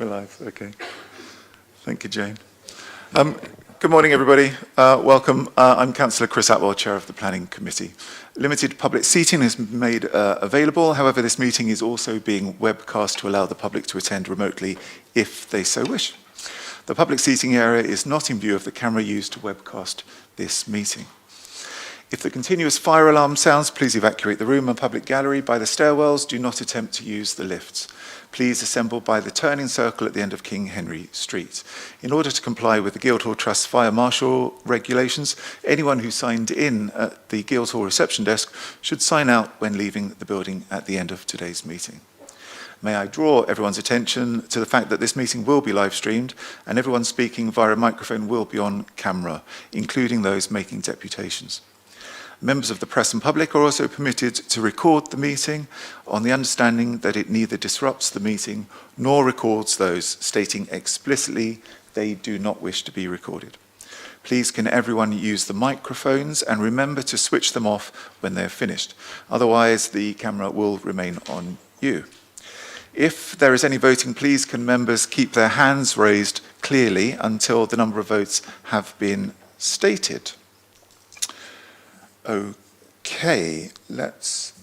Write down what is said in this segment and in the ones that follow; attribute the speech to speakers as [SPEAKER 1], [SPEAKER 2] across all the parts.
[SPEAKER 1] We're live, okay. Thank you, Jane. Good morning, everybody. Welcome. I'm Councillor Chris Atwell, Chair of the Planning Committee. Limited public seating is made available. However, this meeting is also being webcast to allow the public to attend remotely if they so wish. The public seating area is not in view of the camera used to webcast this meeting. If the continuous fire alarm sounds, please evacuate the room and public gallery by the stairwells. Do not attempt to use the lifts. Please assemble by the turning circle at the end of King Henry Street. In order to comply with the Guildhall Trust Fire Marshal regulations, anyone who signed in at the Guildhall reception desk should sign out when leaving the building at the end of today's meeting. May I draw everyone's attention to the fact that this meeting will be live streamed and everyone speaking via a microphone will be on camera, including those making deputations. Members of the press and public are also permitted to record the meeting on the understanding that it neither disrupts the meeting nor records those stating explicitly they do not wish to be recorded. Please can everyone use the microphones and remember to switch them off when they're finished. Otherwise, the camera will remain on you. If there is any voting, please can members keep their hands raised clearly until the number of votes have been stated. Okay, let's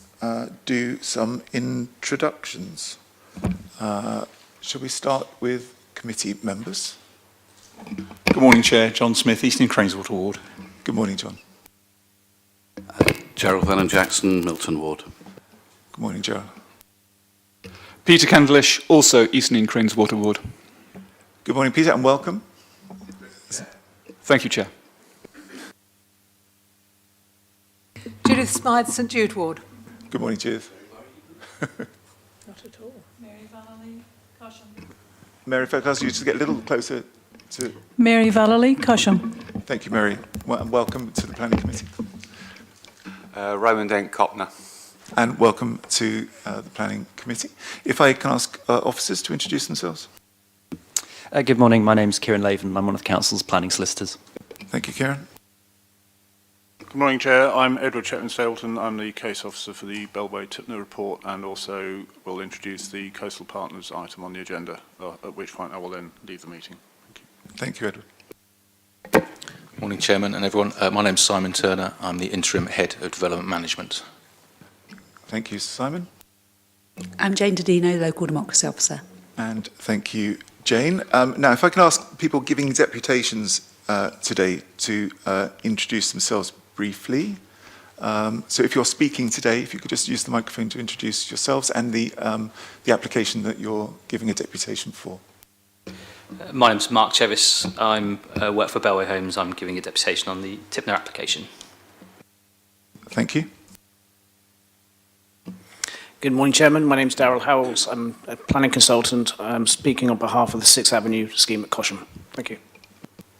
[SPEAKER 1] do some introductions. Shall we start with committee members?
[SPEAKER 2] Good morning, Chair. John Smith, Eastern Craneswater Ward.
[SPEAKER 1] Good morning, John.
[SPEAKER 3] Gerald Vernon-Jackson, Milton Ward.
[SPEAKER 1] Good morning, Gerald.
[SPEAKER 2] Peter Candlish, also Eastern Craneswater Ward.
[SPEAKER 1] Good morning, Peter, and welcome.
[SPEAKER 2] Thank you, Chair.
[SPEAKER 4] Judith Smythe, St Jude Ward.
[SPEAKER 1] Good morning, Judith.
[SPEAKER 4] Not at all. Mary Vallely, Cusham.
[SPEAKER 1] Mary, if I could ask you to get a little closer to...
[SPEAKER 4] Mary Vallely, Cusham.
[SPEAKER 1] Thank you, Mary. And welcome to the Planning Committee.
[SPEAKER 5] Roland Dent Copner.
[SPEAKER 1] And welcome to the Planning Committee. If I can ask officers to introduce themselves.
[SPEAKER 6] Good morning, my name's Kieran Laven. I'm one of the Council's planning solicitors.
[SPEAKER 1] Thank you, Kieran.
[SPEAKER 7] Good morning, Chair. I'm Edward Chetwin-Stapleton. I'm the case officer for the Bellway-Tipner report and also will introduce the Coastal Partners item on the agenda, at which point I will then leave the meeting. Thank you.
[SPEAKER 1] Thank you, Edward.
[SPEAKER 8] Morning, Chairman and everyone. My name's Simon Turner. I'm the Interim Head of Development Management.
[SPEAKER 1] Thank you, Simon.
[SPEAKER 9] I'm Jane Dodino, Local Democracy Officer.
[SPEAKER 1] And thank you, Jane. Now, if I can ask people giving deputations today to introduce themselves briefly. So if you're speaking today, if you could just use the microphone to introduce yourselves and the application that you're giving a deputation for.
[SPEAKER 6] My name's Mark Chevis. I work for Bellway Homes. I'm giving a deputation on the Tipner application.
[SPEAKER 1] Thank you.
[SPEAKER 10] Good morning, Chairman. My name's Darryl Howells. I'm a planning consultant. I'm speaking on behalf of the 6th Avenue scheme at Cosham. Thank you.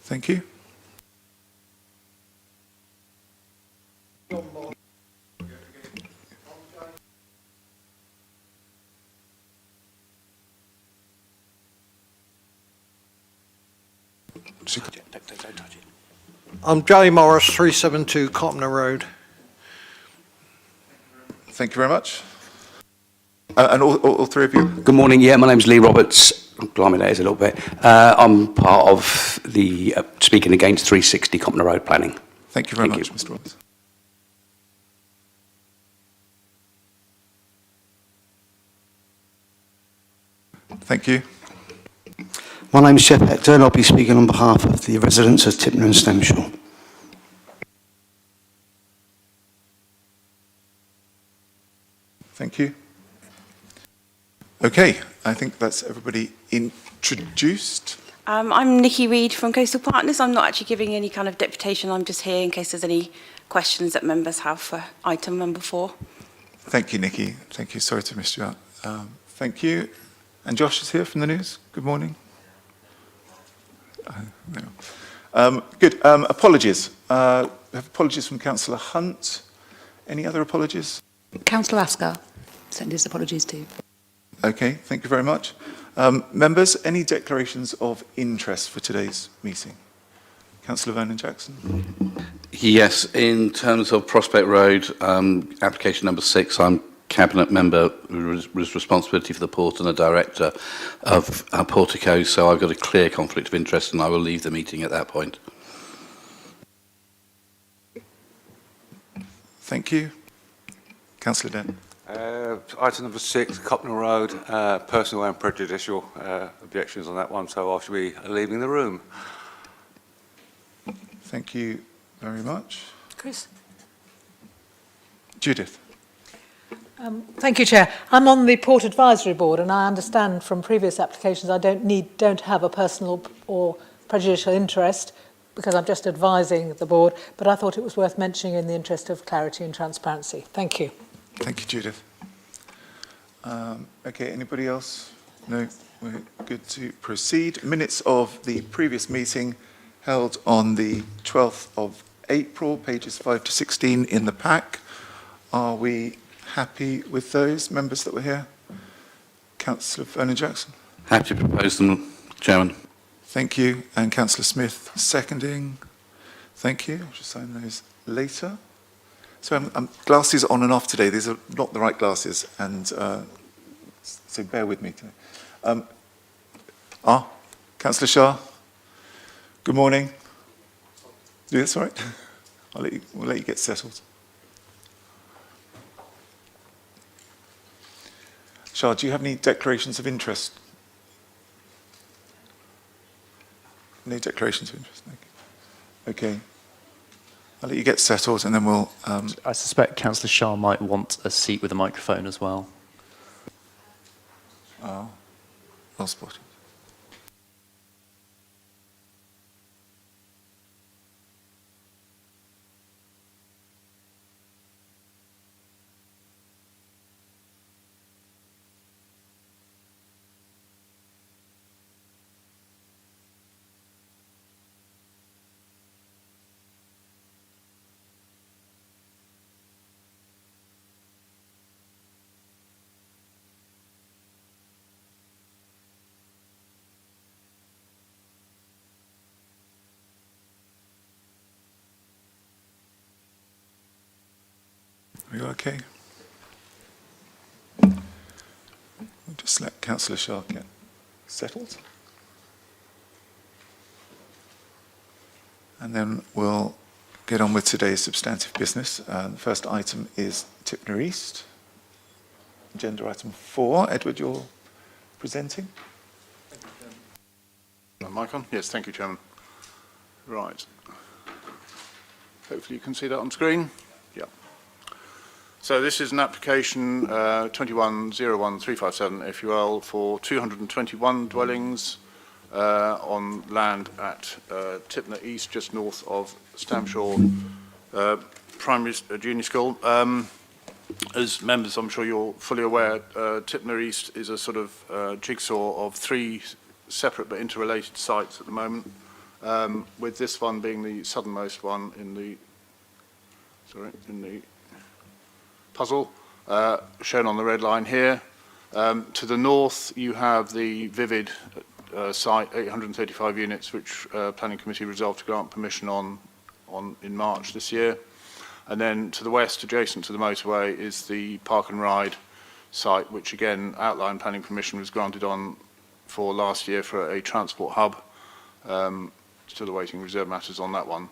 [SPEAKER 1] Thank you.
[SPEAKER 11] I'm Joey Morris, 372 Copner Road.
[SPEAKER 1] Thank you very much. And all three of you?
[SPEAKER 3] Good morning. Yeah, my name's Lee Roberts. Blimey, that is a little bit. I'm part of the speaking against 360 Copner Road planning.
[SPEAKER 1] Thank you very much, Mr. Roberts. Thank you.
[SPEAKER 12] My name is Jeff Hector and I'll be speaking on behalf of the residents of Tipner and Stemshaw.
[SPEAKER 1] Thank you. Okay, I think that's everybody introduced.
[SPEAKER 13] I'm Nikki Reid from Coastal Partners. I'm not actually giving any kind of deputation. I'm just here in case there's any questions that members have for item number 4.
[SPEAKER 1] Thank you, Nikki. Thank you. Sorry to miss you out. Thank you. And Josh is here from the news. Good morning. No. Good. Apologies. We have apologies from Councillor Hunt. Any other apologies?
[SPEAKER 9] Councillor Asgar sent his apologies too.
[SPEAKER 1] Okay, thank you very much. Members, any declarations of interest for today's meeting? Councillor Vernon-Jackson.
[SPEAKER 3] Yes, in terms of Prospect Road, application number 6, I'm cabinet member with responsibility for the port and a director of Portico, so I've got a clear conflict of interest and I will leave the meeting at that point.
[SPEAKER 1] Thank you. Councillor Dent.
[SPEAKER 5] Item number 6, Copner Road, personal and prejudicial objections on that one, so I should be leaving the room.
[SPEAKER 1] Thank you very much.
[SPEAKER 4] Chris?
[SPEAKER 1] Judith.
[SPEAKER 4] Thank you, Chair. I'm on the Port Advisory Board, and I understand from previous applications I don't have a personal or prejudicial interest because I'm just advising the board, but I thought it was worth mentioning in the interest of clarity and transparency. Thank you.
[SPEAKER 1] Thank you, Judith. Okay, anybody else? No, we're good to proceed. Minutes of the previous meeting held on the 12th of April, pages 5 to 16 in the pack. Are we happy with those members that were here? Councillor Vernon-Jackson.
[SPEAKER 3] Happy to propose them, Chairman.
[SPEAKER 1] Thank you. And Councillor Smith seconding. Thank you. I'll just sign those later. So glasses on and off today. These are not the right glasses, and so bear with me today. Councillor Shah. Good morning. Yeah, that's all right. We'll let you get settled. Shah, do you have any declarations of interest? No declarations of interest. Okay. I'll let you get settled and then we'll...
[SPEAKER 14] I suspect Councillor Shah might want a seat with a microphone as well.
[SPEAKER 1] Oh, well spotted. Are you okay? We'll just let Councillor Shah get settled. And then we'll get on with today's substantive business. The first item is Tipner East. Agenda item 4. Edward, you're presenting.
[SPEAKER 7] Mic on? Yes, thank you, Chairman. Right. Hopefully you can see that on screen. Yeah. So this is an application 21-01357 FUL for 221 dwellings on land at Tipner East, just north of Stamshaw Primary Junior School. As members, I'm sure you're fully aware, Tipner East is a sort of jigsaw of 3 separate but interrelated sites at the moment, with this one being the southernmost one in the puzzle, shown on the red line here. To the north, you have the Vivid site, 835 units, which Planning Committee resolved to grant permission on in March this year. And then to the west, adjacent to the motorway, is the Park and Ride site, which again, outline planning permission was granted on for last year for a transport hub. Still awaiting reserve matters on that one.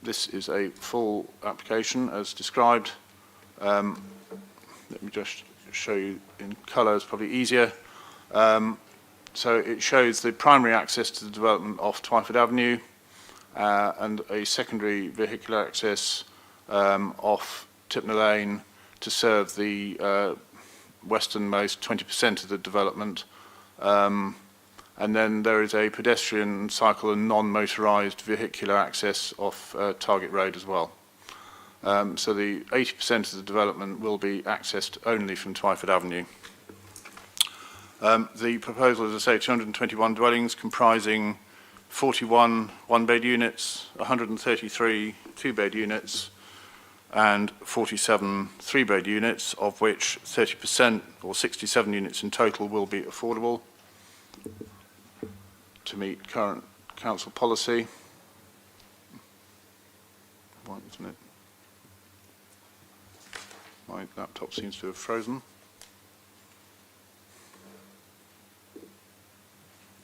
[SPEAKER 7] This is a full application as described. Let me just show you in colour, it's probably easier. So it shows the primary access to the development off Twyford Avenue and a secondary vehicular access off Tipner Lane to serve the westernmost 20% of the development. And then there is a pedestrian, cycle and non-motorised vehicular access off Target Road as well. So the 80% of the development will be accessed only from Twyford Avenue. The proposal, as I say, 221 dwellings comprising 41 one-bed units, 133 two-bed units, and 47 three-bed units, of which 30% or 67 units in total will be affordable to meet current council policy. Right, isn't it? My laptop seems to have frozen.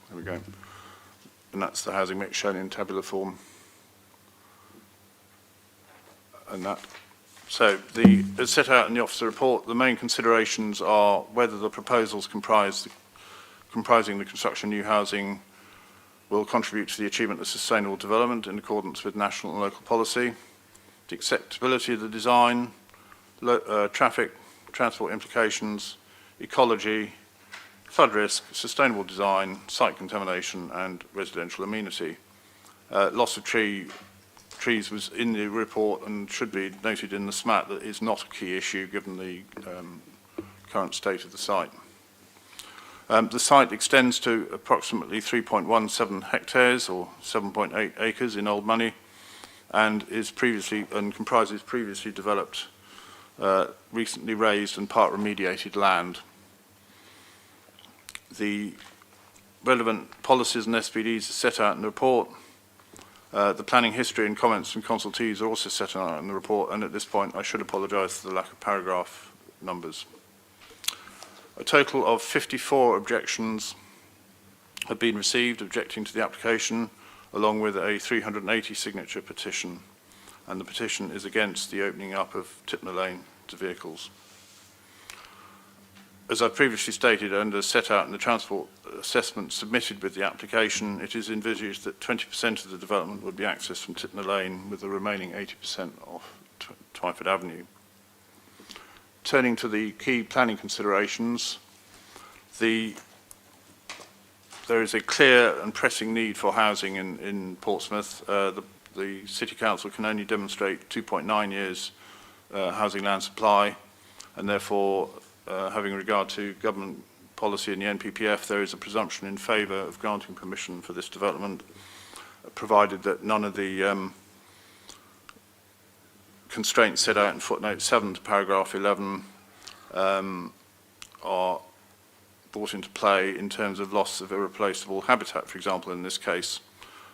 [SPEAKER 7] There we go. And that's the housing mix shown in tabular form. And that. So, as set out in the officer report, the main considerations are whether the proposals comprising the construction of new housing will contribute to the achievement of sustainable development in accordance with national and local policy, the acceptability of the design, traffic, transport implications, ecology, flood risk, sustainable design, site contamination, and residential amenity. Loss of trees was in the report and should be noted in the SMAT that is not a key issue given the current state of the site. The site extends to approximately 3.17 hectares or 7.8 acres in old money and comprises previously developed, recently raised and part remediated land. The relevant policies and SPDs are set out in the report. The planning history and comments and consultees are also set out in the report, and at this point I should apologise for the lack of paragraph numbers. A total of 54 objections have been received objecting to the application, along with a 380 signature petition, and the petition is against the opening up of Tipner Lane to vehicles. As I previously stated and as set out in the transport assessment submitted with the application, it is envisaged that 20% of the development would be accessed from Tipner Lane, with the remaining 80% off Twyford Avenue. Turning to the key planning considerations, there is a clear and pressing need for housing in Portsmouth. The City Council can only demonstrate 2.9 years housing land supply, and therefore, having regard to government policy in the NPPF, there is a presumption in favour of granting permission for this development, provided that none of the constraints set out in footnote 7 to paragraph 11 are brought into play in terms of loss of irreplaceable habitat, for example, in this case.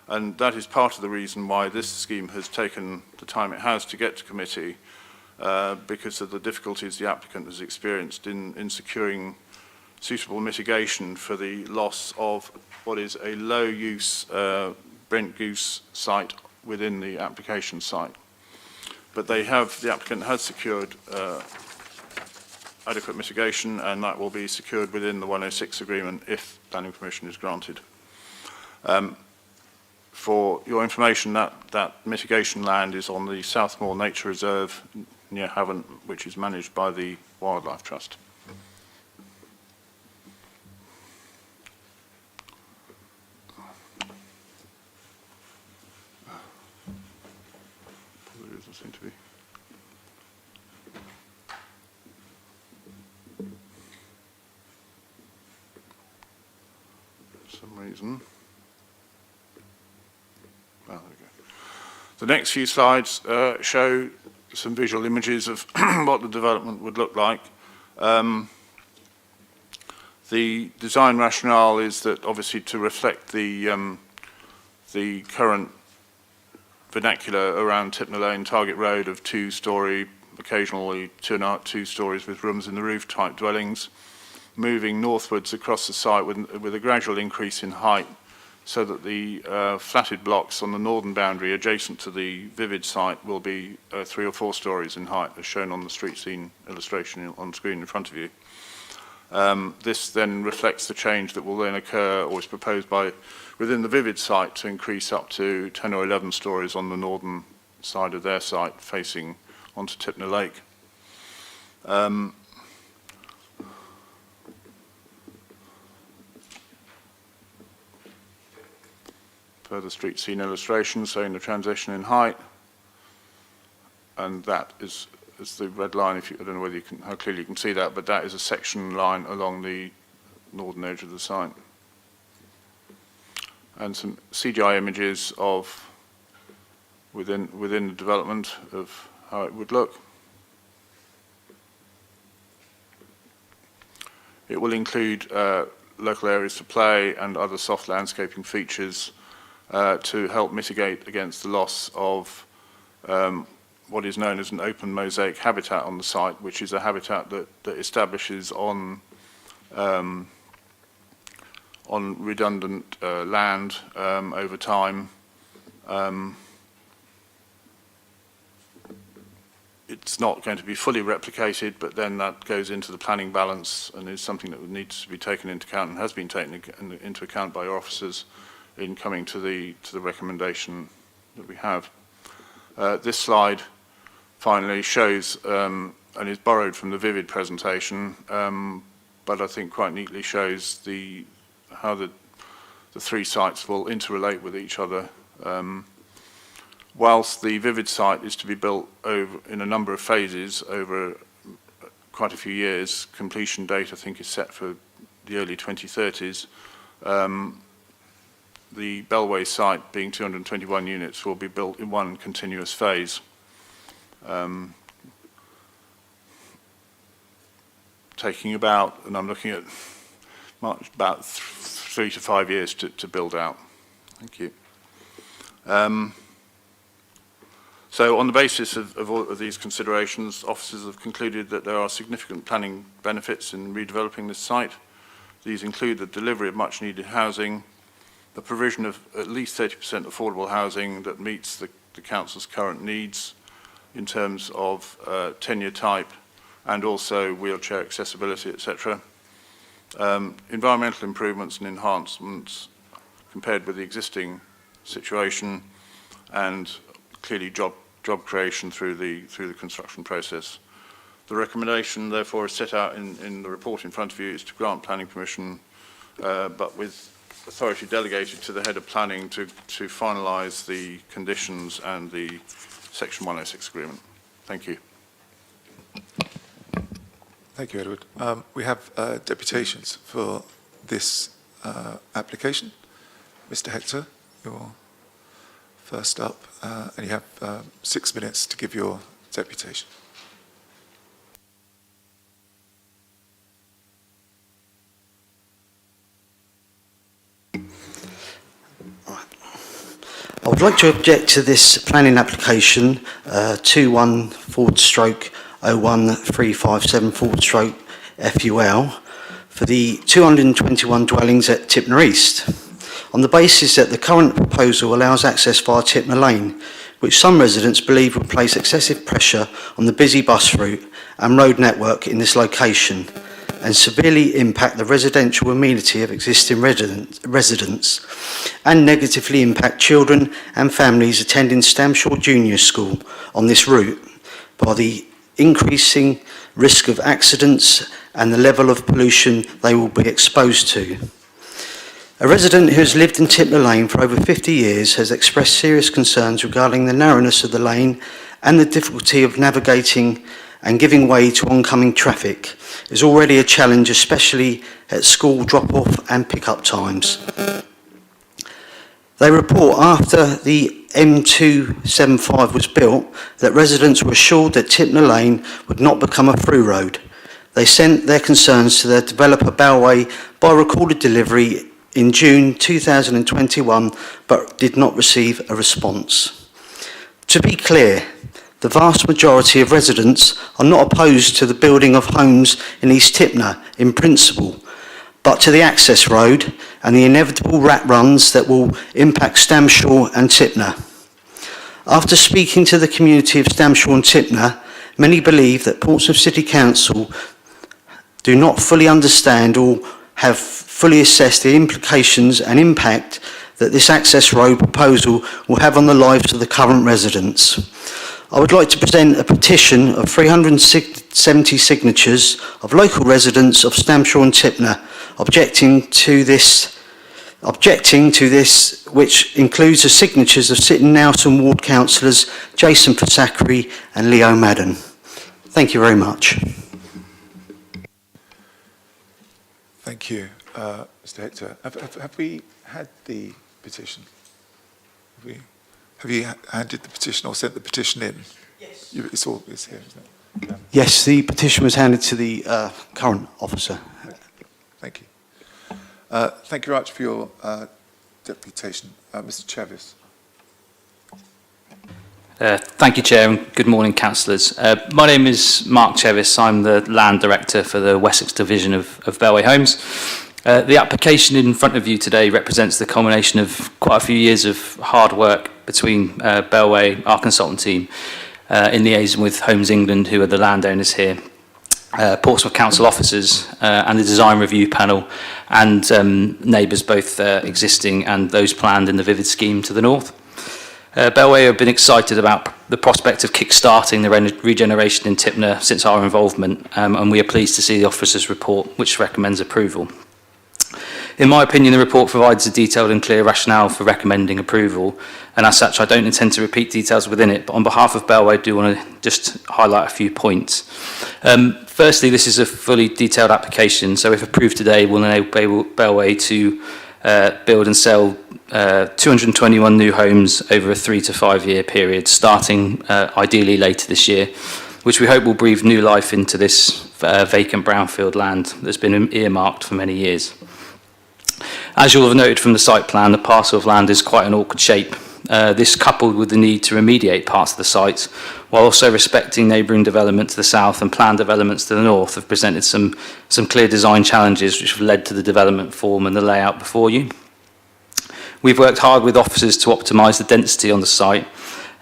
[SPEAKER 7] And that is part of the reason why this scheme has taken the time it has to get to committee, because of the difficulties the applicant has experienced in securing suitable mitigation for the loss of what is a low-use Brent Goose site within the application site. But the applicant has secured adequate mitigation, and that will be secured within the 106 agreement if planning permission is granted. For your information, that mitigation land is on the Southmoor Nature Reserve near Havant, which is managed by the Wildlife Trust. There doesn't seem to be. For some reason. Oh, there we go. The next few slides show some visual images of what the development would look like. The design rationale is that obviously to reflect the current vernacular around Tipner Lane Target Road of 2-storey, occasionally 2 stories with rooms in the roof type dwellings, moving northwards across the site with a gradual increase in height, so that the flatted blocks on the northern boundary adjacent to the Vivid site will be 3 or 4 stories in height, as shown on the street scene illustration on screen in front of you. This then reflects the change that will then occur, or is proposed within the Vivid site, to increase up to 10 or 11 stories on the northern side of their site, facing onto Tipner Lake. Further street scene illustration showing the transition in height, and that is the red line. I don't know whether how clearly you can see that, but that is a section line along the northern edge of the site. And some CGI images of within the development of how it would look. It will include local areas to play and other soft landscaping features to help mitigate against the loss of what is known as an open mosaic habitat on the site, which is a habitat that establishes on redundant land over time. It's not going to be fully replicated, but then that goes into the planning balance and is something that needs to be taken into account and has been taken into account by your officers in coming to the recommendation that we have. This slide finally shows, and is borrowed from the Vivid presentation, but I think quite neatly shows how the three sites will interrelate with each other. Whilst the Vivid site is to be built in a number of phases over quite a few years, completion date I think is set for the early 2030s, the Bellway site, being 221 units, will be built in one continuous phase. Taking about, and I'm looking at about 3 to 5 years to build out. Thank you. So on the basis of all of these considerations, officers have concluded that there are significant planning benefits in redeveloping this site. These include the delivery of much needed housing, the provision of at least 30% affordable housing that meets the council's current needs in terms of tenure type and also wheelchair accessibility, etc. Environmental improvements and enhancements compared with the existing situation, and clearly job creation through the construction process. The recommendation, therefore, is set out in the report in front of you, is to grant planning permission, but with authority delegated to the head of planning to finalise the conditions and the Section 106 agreement. Thank you.
[SPEAKER 1] Thank you, Edward. We have deputations for this application. Mr. Hector, you're first up, and you have 6 minutes to give your deputation.
[SPEAKER 12] I would like to object to this planning application 21/01357/FUL for the 221 dwellings at Tipner East, on the basis that the current proposal allows access via Tipner Lane, which some residents believe will place excessive pressure on the busy bus route and road network in this location and severely impact the residential amenity of existing residents and negatively impact children and families attending Stamshaw Junior School on this route by the increasing risk of accidents and the level of pollution they will be exposed to. A resident who has lived in Tipner Lane for over 50 years has expressed serious concerns regarding the narrowness of the lane and the difficulty of navigating and giving way to oncoming traffic is already a challenge, especially at school drop-off and pick-up times. They report after the M275 was built that residents were assured that Tipner Lane would not become a through road. They sent their concerns to their developer Bellway by recorded delivery in June 2021, but did not receive a response. To be clear, the vast majority of residents are not opposed to the building of homes in East Tipner in principle, but to the access road and the inevitable rat runs that will impact Stamshaw and Tipner. After speaking to the community of Stamshaw and Tipner, many believe that Portsmouth City Council do not fully understand or have fully assessed the implications and impact that this access road proposal will have on the lives of the current residents. I would like to present a petition of 370 signatures of local residents of Stamshaw and Tipner objecting to this, which includes the signatures of Sitting Nelson Ward councillors Jason Fasakri and Leo Madden. Thank you very much.
[SPEAKER 1] Thank you, Mr. Hector. Have we had the petition? Have you handed the petition or sent the petition in? Yes. It's here, isn't it?
[SPEAKER 12] Yes, the petition was handed to the current officer.
[SPEAKER 1] Thank you. Thank you very much for your deputation. Mr. Chavis.
[SPEAKER 6] Thank you, Chair, and good morning, councillors. My name is Mark Chevis. I'm the Land Director for the Wessex Division of Bellway Homes. The application in front of you today represents the culmination of quite a few years of hard work between Bellway, our consultant team, in liaison with Homes England, who are the landowners here, Portsmouth Council officers and the design review panel, and neighbours both existing and those planned in the Vivid scheme to the north. Bellway have been excited about the prospect of kick-starting the regeneration in Tipner since our involvement, and we are pleased to see the officers' report, which recommends approval. In my opinion, the report provides a detailed and clear rationale for recommending approval, and as such, I don't intend to repeat details within it, but on behalf of Bellway, I do want to just highlight a few points. Firstly, this is a fully detailed application, so if approved today, will enable Bellway to build and sell 221 new homes over a 3 to 5 year period, starting ideally later this year, which we hope will breathe new life into this vacant brownfield land that's been earmarked for many years. As you'll have noted from the site plan, the parcel of land is quite an awkward shape. This, coupled with the need to remediate parts of the site, while also respecting neighbouring development to the south and planned developments to the north, have presented some clear design challenges which have led to the development form and the layout before you. We've worked hard with officers to optimise the density on the site.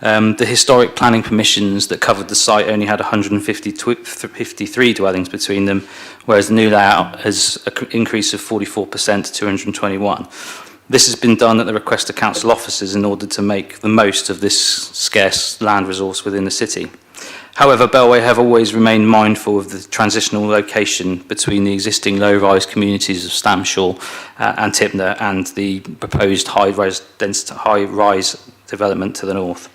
[SPEAKER 6] The historic planning permissions that covered the site only had 153 dwellings between them, whereas the new layout has an increase of 44% to 221. This has been done at the request of council officers in order to make the most of this scarce land resource within the city. However, Bellway have always remained mindful of the transitional location between the existing low-rise communities of Stamshaw and Tipner and the proposed high-rise development to the north.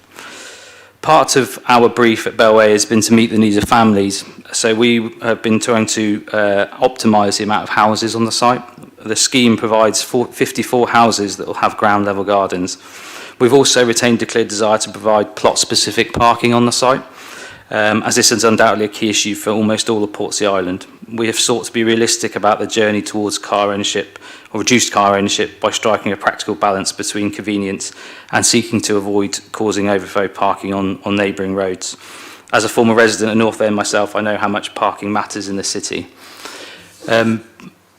[SPEAKER 6] Part of our brief at Bellway has been to meet the needs of families, so we have been trying to optimise the amount of houses on the site. The scheme provides 54 houses that will have ground level gardens. We've also retained a clear desire to provide plot-specific parking on the site, as this is undoubtedly a key issue for almost all of Portsea Island. We have sought to be realistic about the journey towards car ownership or reduced car ownership by striking a practical balance between convenience and seeking to avoid causing overflow parking on neighbouring roads. As a former resident of North End myself, I know how much parking matters in the city.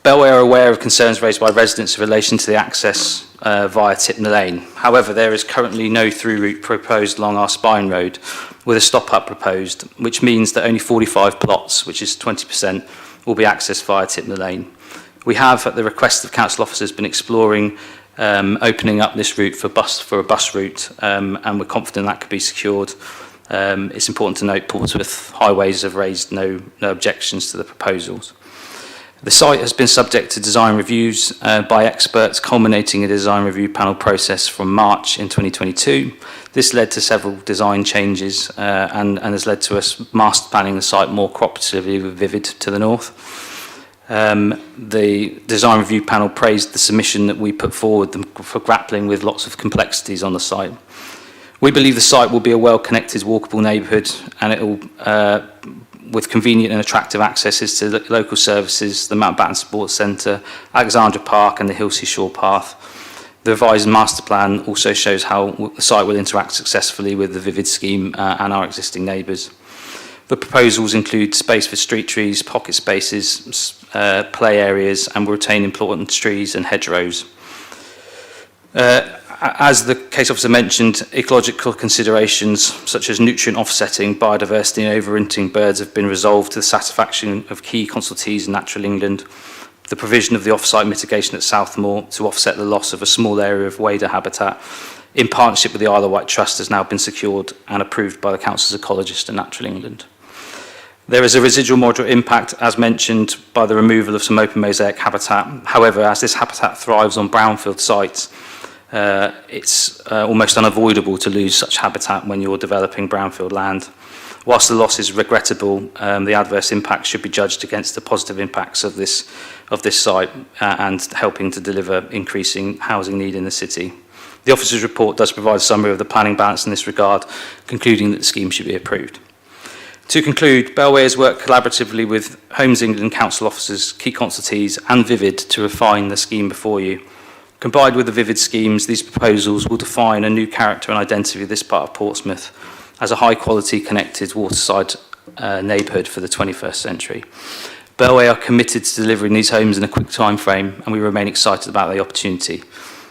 [SPEAKER 6] Bellway are aware of concerns raised by residents in relation to the access via Tipner Lane. However, there is currently no through route proposed along our spine road, with a stop-up proposed, which means that only 45 plots, which is 20%, will be accessed via Tipner Lane. We have, at the request of council officers, been exploring opening up this route for a bus route, and we're confident that could be secured. It's important to note Portsmouth Highways have raised no objections to the proposals. The site has been subject to design reviews by experts, culminating a design review panel process from March in 2022. This led to several design changes and has led to us master planning the site more cooperatively with Vivid to the north. The design review panel praised the submission that we put forward for grappling with lots of complexities on the site. We believe the site will be a well-connected, walkable neighbourhood, and it will with convenient and attractive accesses to local services, the Mountbatten Sports Centre, Alexandra Park and the Hilsea Shore Path. The revised master plan also shows how the site will interact successfully with the Vivid scheme and our existing neighbours. The proposals include space for street trees, pocket spaces, play areas, and will retain important trees and hedgerows. As the case officer mentioned, ecological considerations such as nutrient offsetting, biodiversity and overwintering birds have been resolved to the satisfaction of key consultees in Natural England. The provision of the off-site mitigation at Southmoor to offset the loss of a small area of wader habitat in partnership with the Isle of Wight Trust has now been secured and approved by the Council's ecologist in Natural England. There is a residual moderate impact, as mentioned, by the removal of some open mosaic habitat. However, as this habitat thrives on brownfield sites, it's almost unavoidable to lose such habitat when you're developing brownfield land. Whilst the loss is regrettable, the adverse impacts should be judged against the positive impacts of this site and helping to deliver increasing housing need in the city. The officer's report does provide a summary of the planning balance in this regard, concluding that the scheme should be approved. To conclude, Bellway has worked collaboratively with Homes England council officers, key consultees and Vivid to refine the scheme before you. Combined with the Vivid schemes, these proposals will define a new character and identity of this part of Portsmouth as a high-quality, connected waterside neighbourhood for the 21st century. Bellway are committed to delivering these homes in a quick time frame, and we remain excited about the opportunity.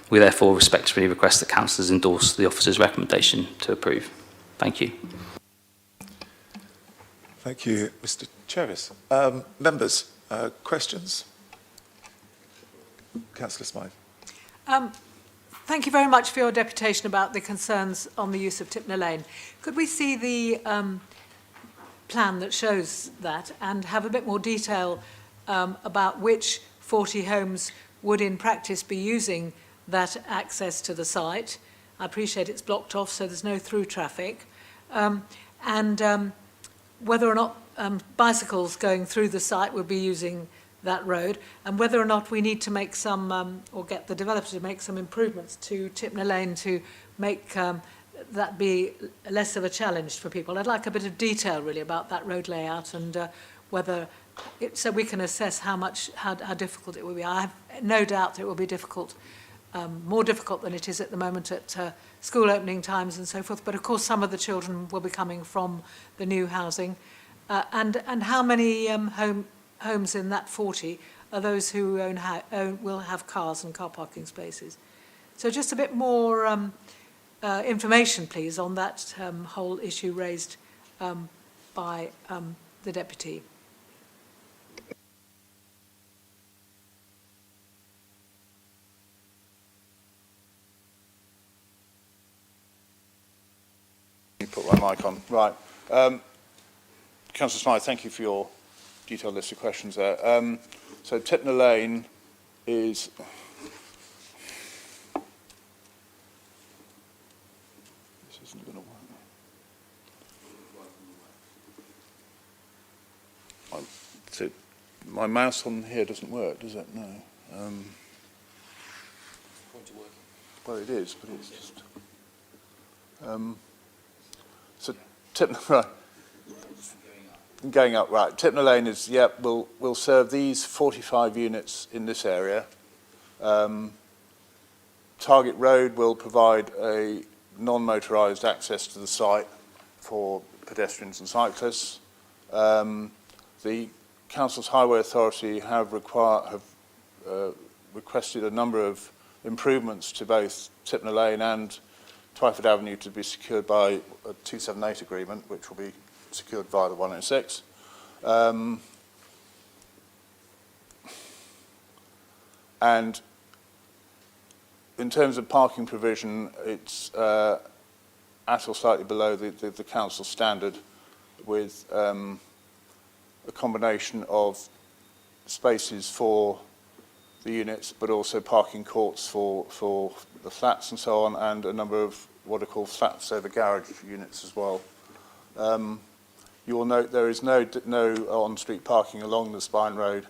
[SPEAKER 6] We therefore respectfully request that councillors endorse the officer's recommendation to approve. Thank you.
[SPEAKER 1] Thank you, Mr. Chevis. Members, questions? Councillor Smythe.
[SPEAKER 4] Thank you very much for your deputation about the concerns on the use of Tipner Lane. Could we see the plan that shows that and have a bit more detail about which 40 homes would in practice be using that access to the site? I appreciate it's blocked off, so there's no through traffic. And whether or not bicycles going through the site would be using that road, and whether or not we need to make some, or get the developer to make some improvements to Tipner Lane to make that be less of a challenge for people. I'd like a bit of detail really about that road layout and whether, so we can assess how difficult it will be. I have no doubt that it will be difficult, more difficult than it is at the moment at school opening times and so forth, but of course some of the children will be coming from the new housing. And how many homes in that 40 are those who will have cars and car parking spaces? So just a bit more information, please, on that whole issue raised by the Deputy.
[SPEAKER 7] You put my mic on. Right. Councillor Smythe, thank you for your detailed list of questions there. So Tipner Lane is... This isn't going to work. So my mouse on here doesn't work, does it? No. Well, it is, but it's just... so Tipner... Right. Going up, right. Tipner Lane is, will serve these 45 units in this area. Target Road will provide a non-motorised access to the site for pedestrians and cyclists. The Council's Highway Authority have requested a number of improvements to both Tipner Lane and Twyford Avenue to be secured by a 278 agreement, which will be secured via the 106. And in terms of parking provision, it's at or slightly below the council standard, with a combination of spaces for the units, but also parking courts for the flats and so on, and a number of what are called flats over garage units as well. You will note there is no on-street parking along the Spine Road,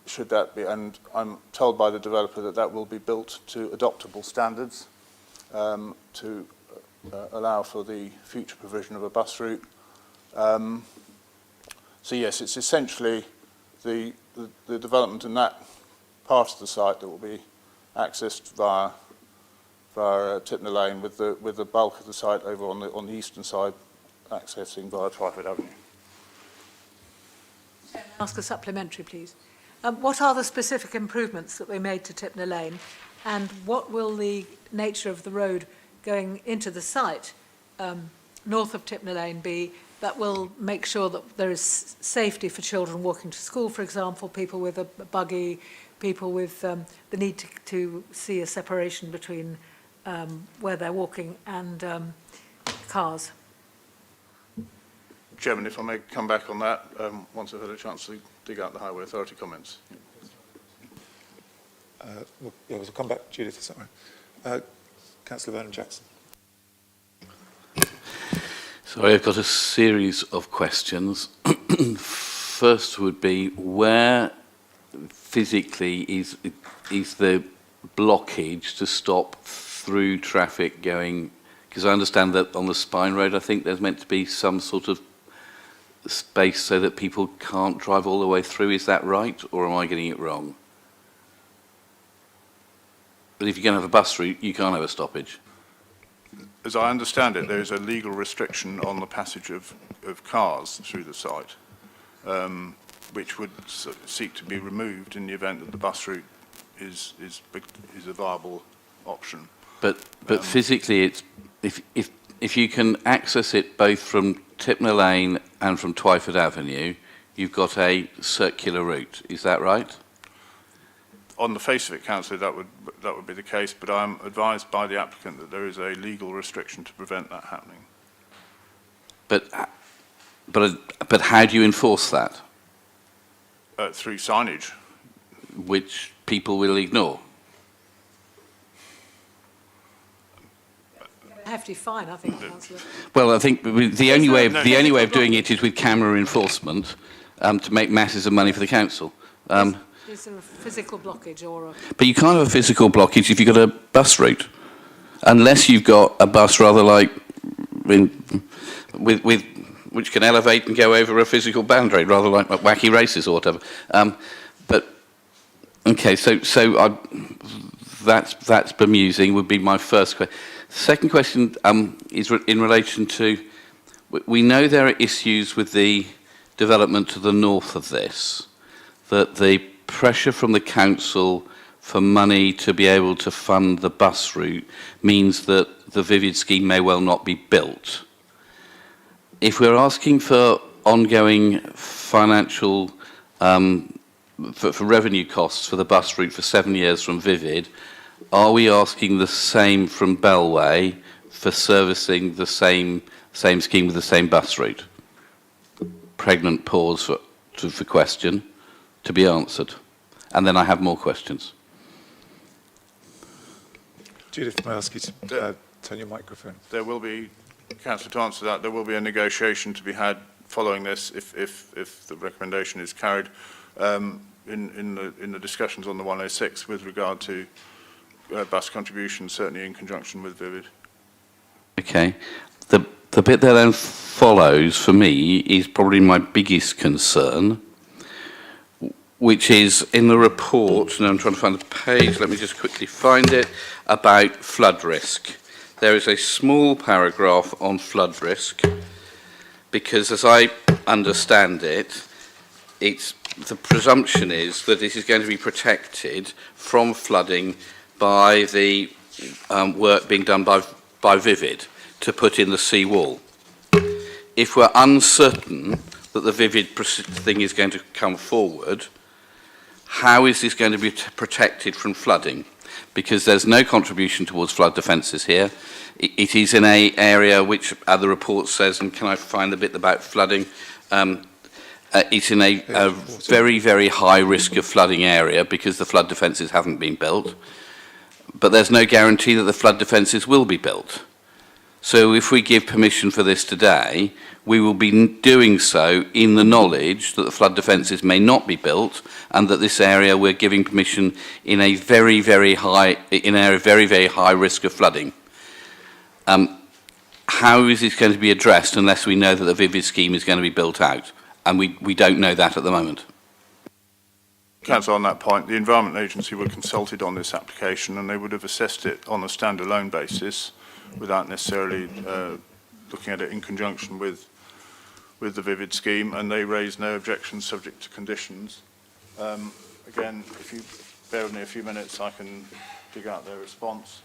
[SPEAKER 7] should that be, and I'm told by the developer that that will be built to adoptable standards to allow for the future provision of a bus route. So yes, it's essentially the development in that part of the site that will be accessed via Tipner Lane, with the bulk of the site over on the eastern side accessing via Twyford Avenue.
[SPEAKER 4] Ask a supplementary, please. What are the specific improvements that we made to Tipner Lane, and what will the nature of the road going into the site north of Tipner Lane be that will make sure that there is safety for children walking to school, for example, people with a buggy, people with the need to see a separation between where they're walking and cars?
[SPEAKER 7] Chairman, if I may come back on that, once I've had a chance to dig out the Highway Authority comments.
[SPEAKER 1] We'll come back, Judith, is that right? Councillor Vernon-Jackson.
[SPEAKER 3] Sorry, I've got a series of questions. First would be, where physically is the blockage to stop through traffic going? Because I understand that on the Spine Road, I think there's meant to be some sort of space so that people can't drive all the way through. Is that right, or am I getting it wrong? But if you're going to have a bus route, you can't have a stoppage.
[SPEAKER 7] As I understand it, there is a legal restriction on the passage of cars through the site, which would seek to be removed in the event that the bus route is a viable option.
[SPEAKER 3] But physically, it's if you can access it both from Tipner Lane and from Twyford Avenue, you've got a circular route. Is that right?
[SPEAKER 7] On the face of it, Councillor, that would be the case, but I'm advised by the applicant that there is a legal restriction to prevent that happening.
[SPEAKER 3] But how do you enforce that?
[SPEAKER 7] Through signage.
[SPEAKER 3] Which people will ignore.
[SPEAKER 4] Hefty fine, I think, Councillor.
[SPEAKER 3] Well, I think the only way of doing it is with camera enforcement to make masses of money for the council.
[SPEAKER 4] Is there a physical blockage or a...
[SPEAKER 3] But you can't have a physical blockage if you've got a bus route, unless you've got a bus rather like with which can elevate and go over a physical boundary, rather like wacky races or whatever. But okay, so that's bemusing. Would be my first question. Second question is in relation to, we know there are issues with the development to the north of this, that the pressure from the council for money to be able to fund the bus route means that the Vivid scheme may well not be built. If we're asking for ongoing financial, for revenue costs for the bus route for 7 years from Vivid, are we asking the same from Bellway for servicing the same scheme with the same bus route? Pregnant pause for question to be answered. And then I have more questions.
[SPEAKER 1] Judith, may I ask you to turn your microphone?
[SPEAKER 7] There will be, Councillor, to answer that, there will be a negotiation to be had following this if the recommendation is carried in the discussions on the 106 with regard to bus contributions, certainly in conjunction with Vivid.
[SPEAKER 3] Okay. The bit that then follows for me is probably my biggest concern, which is in the report, and I'm trying to find the page, let me just quickly find it, about flood risk. There is a small paragraph on flood risk, because as I understand it, the presumption is that it is going to be protected from flooding by the work being done by Vivid to put in the seawall. If we're uncertain that the Vivid thing is going to come forward, how is this going to be protected from flooding? Because there's no contribution towards flood defences here. It is in an area which the report says, and can I find the bit about flooding? It's in a very, very high risk of flooding area because the flood defences haven't been built. But there's no guarantee that the flood defences will be built. So if we give permission for this today, we will be doing so in the knowledge that the flood defences may not be built and that this area we're giving permission in a very, very high, very, very high risk of flooding. How is this going to be addressed unless we know that the Vivid scheme is going to be built out? And we don't know that at the moment.
[SPEAKER 7] Councillor, on that point, the Environment Agency were consulted on this application and they would have assessed it on a standalone basis without necessarily looking at it in conjunction with the Vivid scheme, and they raised no objections subject to conditions. Again, if you bear with me a few minutes, I can dig out their response.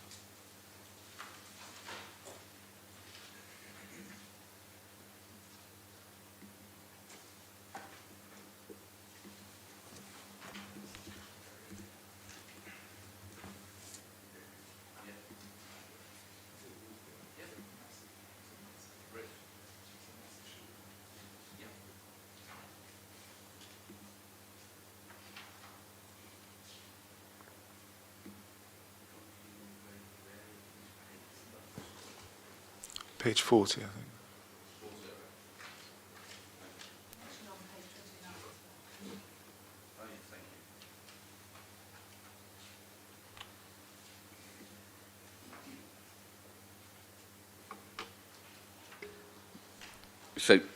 [SPEAKER 1] Page 40, I think.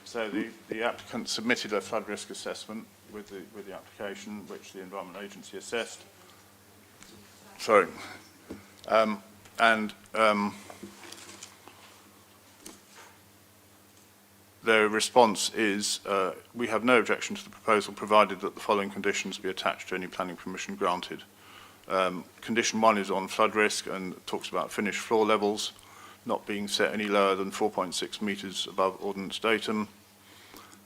[SPEAKER 7] So the applicant submitted a flood risk assessment with the application, which the Environment Agency assessed. Sorry. Their response is, we have no objection to the proposal provided that the following conditions be attached to any planning permission granted. Condition 1 is on flood risk and talks about finished floor levels not being set any lower than 4.6 metres above ordnance datum.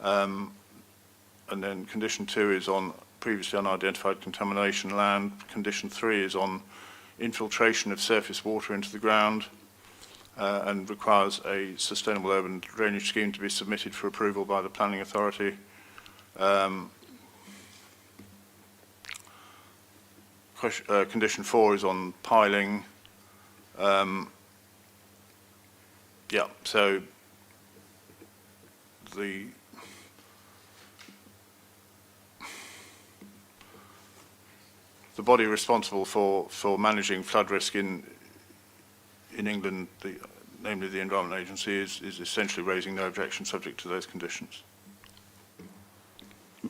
[SPEAKER 7] And then condition 2 is on previously unidentified contamination land. Condition 3 is on infiltration of surface water into the ground and requires a sustainable urban drainage scheme to be submitted for approval by the planning authority. Condition 4 is on piling. Yeah, so the body responsible for managing flood risk in England, namely the Environment Agency, is essentially raising no objection subject to those conditions.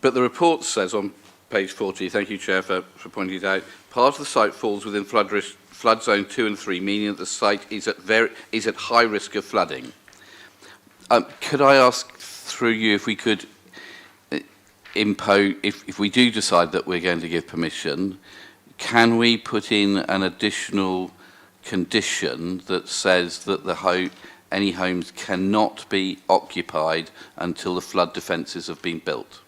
[SPEAKER 3] But the report says on page 40, thank you, Chair, for pointing it out, part of the site falls within flood zone 2 and 3, meaning that the site is at high risk of flooding. Could I ask through you if we could impose, if we do decide that we're going to give permission, can we put in an additional condition that says that any homes cannot be occupied until the flood defences have been built?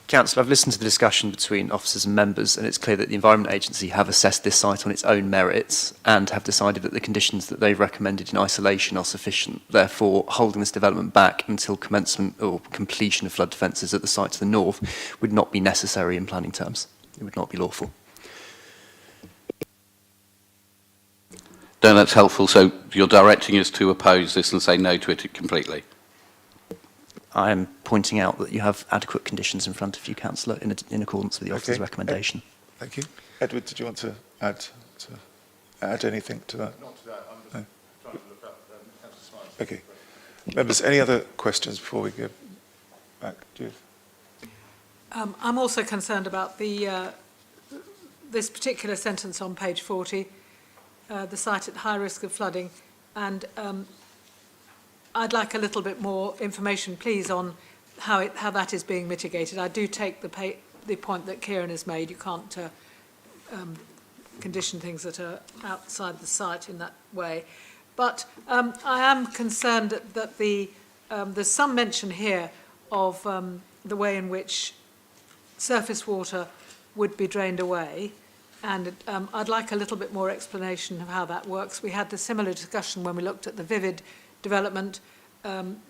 [SPEAKER 14] Councillor, I've listened to the discussion between officers and members, and it's clear that the Environment Agency have assessed this site on its own merits and have decided that the conditions that they've recommended in isolation are sufficient. Therefore, holding this development back until commencement or completion of flood defences at the site to the north would not be necessary in planning terms. It would not be lawful.
[SPEAKER 3] No, that's helpful. So you're directing us to oppose this and say no to it completely?
[SPEAKER 14] I am pointing out that you have adequate conditions in front of you, Councillor, in accordance with the officer's recommendation.
[SPEAKER 1] Thank you. Edward, did you want to add anything to that?
[SPEAKER 7] Not to that. I'm just trying to look up Councillor Smyth's.
[SPEAKER 1] Okay. Members, any other questions before we go back? Judith?
[SPEAKER 4] I'm also concerned about this particular sentence on page 40, the site at high risk of flooding, and I'd like a little bit more information, please, on how that is being mitigated. I do take the point that Kieran has made. You can't condition things that are outside the site in that way. But I am concerned that there's some mention here of the way in which surface water would be drained away. And I'd like a little bit more explanation of how that works. We had the similar discussion when we looked at the Vivid development.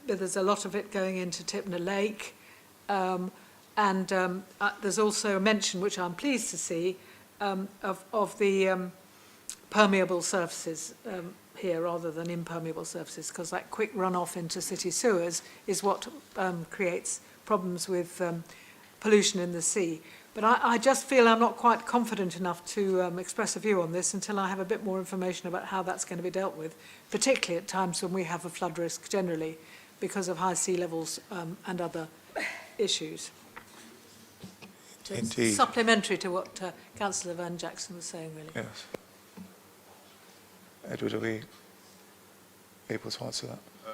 [SPEAKER 4] There's a lot of it going into Tipner Lake. There's also a mention, which I'm pleased to see, of the permeable surfaces here rather than impermeable surfaces, because that quick runoff into city sewers is what creates problems with pollution in the sea. But I just feel I'm not quite confident enough to express a view on this until I have a bit more information about how that's going to be dealt with, particularly at times when we have a flood risk generally because of high sea levels and other issues. So
[SPEAKER 1] Indeed.
[SPEAKER 4] it's supplementary to what Councillor Van Jackson was saying, really.
[SPEAKER 1] Yes. Edward, are we able to answer that?
[SPEAKER 7] I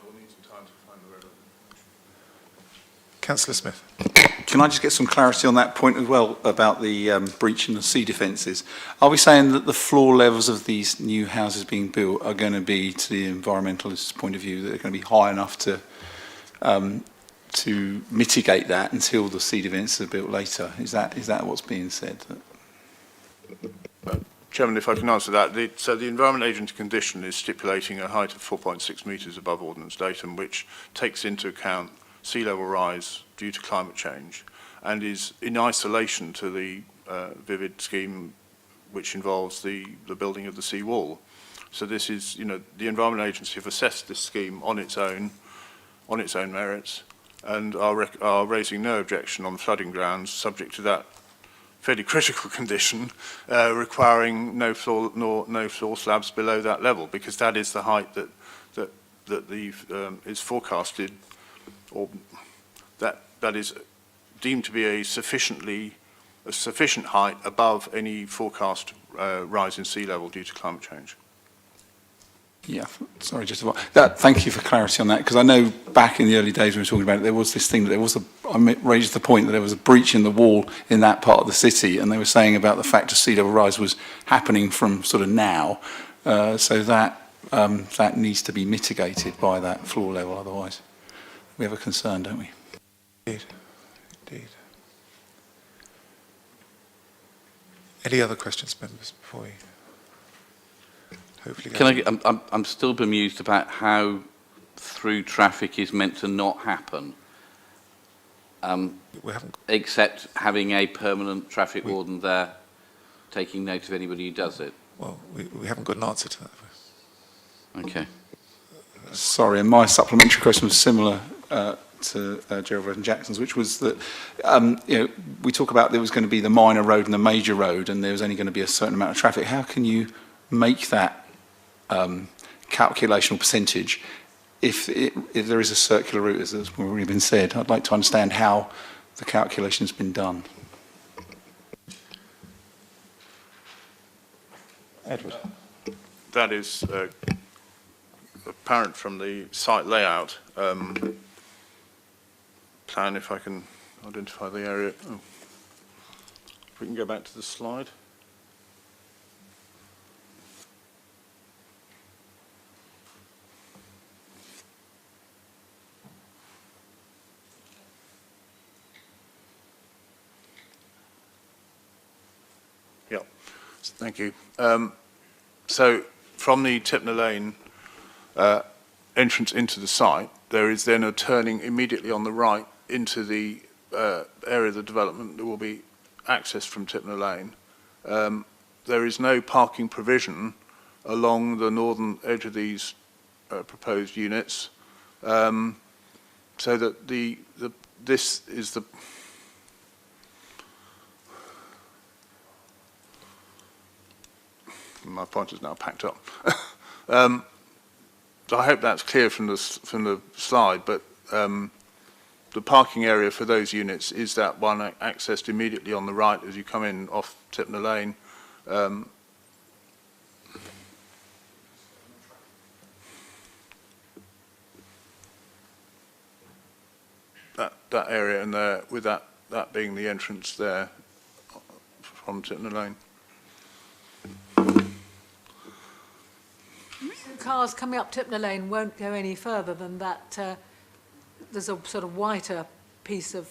[SPEAKER 7] will need some time to find the relevant.
[SPEAKER 1] Councillor Smith.
[SPEAKER 15] Can I just get some clarity on that point as well about the breach and the sea defences? Are we saying that the floor levels of these new houses being built are going to be, to the environmentalist's point of view, that they're going to be high enough to mitigate that until the sea defences are built later? Is that what's being said?
[SPEAKER 7] Chairman, if I can answer that. So the Environment Agency condition is stipulating a height of 4.6 metres above ordnance datum, which takes into account sea level rise due to climate change and is in isolation to the Vivid scheme, which involves the building of the sea wall. So this is, the Environment Agency have assessed this scheme on its own merits and are raising no objection on the flooding grounds, subject to that fairly critical condition requiring no floor slabs below that level, because that is the height that that is forecasted, or that is deemed to be a sufficient height above any forecast rise in sea level due to climate change.
[SPEAKER 15] Yeah, sorry, just about that. Thank you for clarity on that, because I know back in the early days when we were talking about it, there was this thing that I raised the point that there was a breach in the wall in that part of the city, and they were saying about the fact of sea level rise was happening from sort of now, so that needs to be mitigated by that floor level. Otherwise, we have a concern, don't we?
[SPEAKER 1] Indeed. Any other questions, members, before we hopefully go?
[SPEAKER 3] I'm still bemused about how through traffic is meant to not happen, except having a permanent traffic warden there taking note of anybody who does it.
[SPEAKER 1] Well, we haven't got an answer to that.
[SPEAKER 3] Okay.
[SPEAKER 15] Sorry, and my supplementary question was similar to Gerald Redden Jackson's, which was that we talk about there was going to be the minor road and the major road, and there was only going to be a certain amount of traffic. How can you make that calculational percentage if there is a circular route, as has already been said? I'd like to understand how the calculation has been done.
[SPEAKER 1] Edward.
[SPEAKER 7] That is apparent from the site layout plan, if I can identify the area. Oh. If we can go back to the slide. Yeah, thank you. So from the Tipner Lane entrance into the site, there is then a turning immediately on the right into the area of the development that will be accessed from Tipner Lane. There is no parking provision along the northern edge of these proposed units, so that this is the my pointer's now packed up. I hope that's clear from the slide, but the parking area for those units is that one accessed immediately on the right as you come in off Tipner Lane. That area and there, with that being the entrance there from Tipner Lane.
[SPEAKER 4] Cars coming up Tipner Lane won't go any further than that. There's a sort of whiter piece of...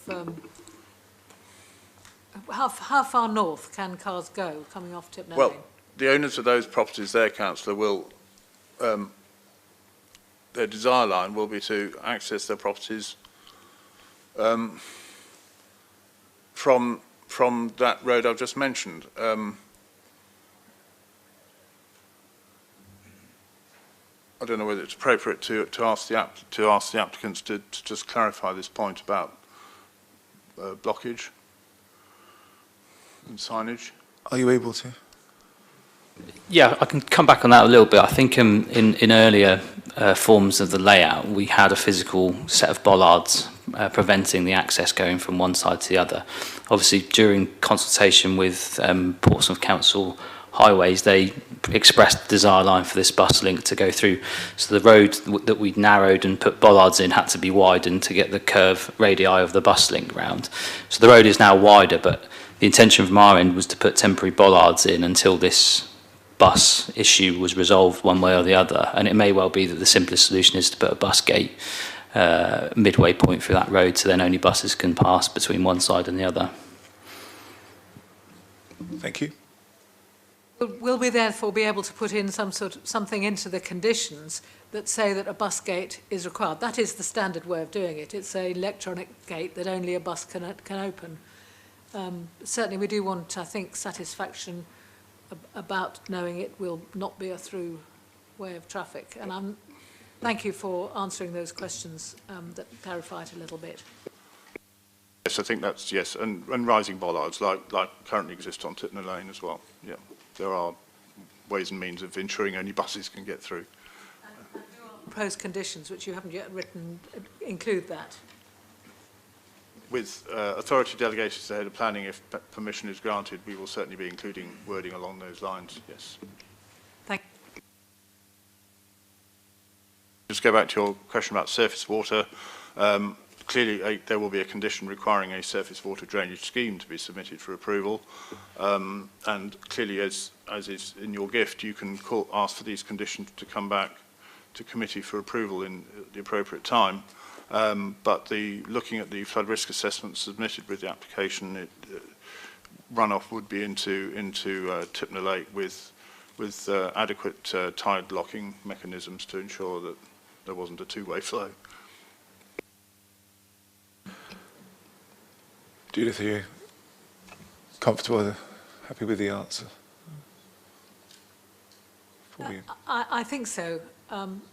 [SPEAKER 4] how far north can cars go coming off Tipner Lane?
[SPEAKER 7] Well, the owners of those properties there, Councillor, will... their desire line will be to access their properties from that road I've just mentioned. I don't know whether it's appropriate to ask the applicants to just clarify this point about blockage and signage.
[SPEAKER 1] Are you able to?
[SPEAKER 6] Yeah, I can come back on that a little bit. I think in earlier forms of the layout, we had a physical set of bollards preventing the access going from one side to the other. Obviously, during consultation with Portsmouth Council Highways, they expressed the desire line for this bus link to go through. So the road that we'd narrowed and put bollards in had to be widened to get the curve radii of the bus link round. So the road is now wider, but the intention from our end was to put temporary bollards in until this bus issue was resolved one way or the other. And it may well be that the simplest solution is to put a bus gate midway point through that road, so then only buses can pass between one side and the other.
[SPEAKER 1] Thank you.
[SPEAKER 4] Will we therefore be able to put in something into the conditions that say that a bus gate is required? That is the standard way of doing it. It's an electronic gate that only a bus can open. Certainly we do want, I think, satisfaction about knowing it will not be a through way of traffic. And thank you for answering those questions that clarify it a little bit.
[SPEAKER 7] Yes, I think that's, yes, and rising bollards like currently exist on Tipner Lane as well. Yeah, there are ways and means of ensuring only buses can get through.
[SPEAKER 4] proposed conditions, which you haven't yet written, include that?
[SPEAKER 7] With authority delegated to the head of planning, if permission is granted, we will certainly be including wording along those lines, yes.
[SPEAKER 4] Thank you.
[SPEAKER 7] Just go back to your question about surface water. Clearly, there will be a condition requiring a surface water drainage scheme to be submitted for approval. And clearly, as is in your gift, you can ask for these conditions to come back to committee for approval in the appropriate time. But looking at the flood risk assessment submitted with the application, runoff would be into Tipner Lake with adequate tide locking mechanisms to ensure that there wasn't a two-way flow.
[SPEAKER 1] Judith, are you comfortable, happy with the answer?
[SPEAKER 4] I think so.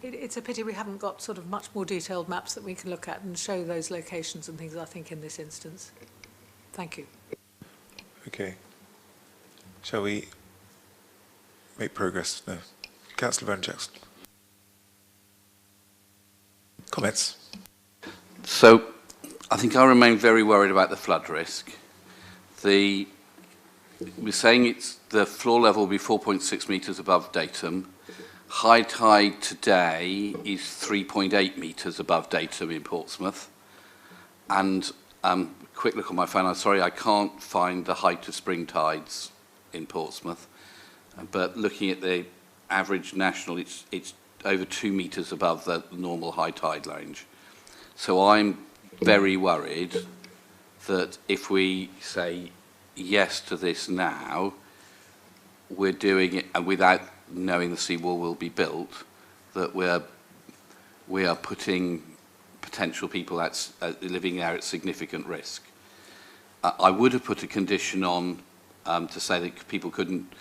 [SPEAKER 4] It's a pity we haven't got sort of much more detailed maps that we can look at and show those locations and things, I think, in this instance. Thank you.
[SPEAKER 1] Okay. Shall we make progress? No. Councillor Van Jackson. Comments?
[SPEAKER 3] So, I think I remain very worried about the flood risk. We're saying the floor level will be 4.6 metres above datum. High tide today is 3.8 metres above datum in Portsmouth. And quick look on my phone, I'm sorry, I can't find the height of spring tides in Portsmouth. But looking at the average national, it's over 2 metres above the normal high tide range. So I'm very worried that if we say yes to this now, we're doing it, and without knowing the seawall will be built, that we are putting potential people living there at significant risk. I would have put a condition on to say that people couldn't,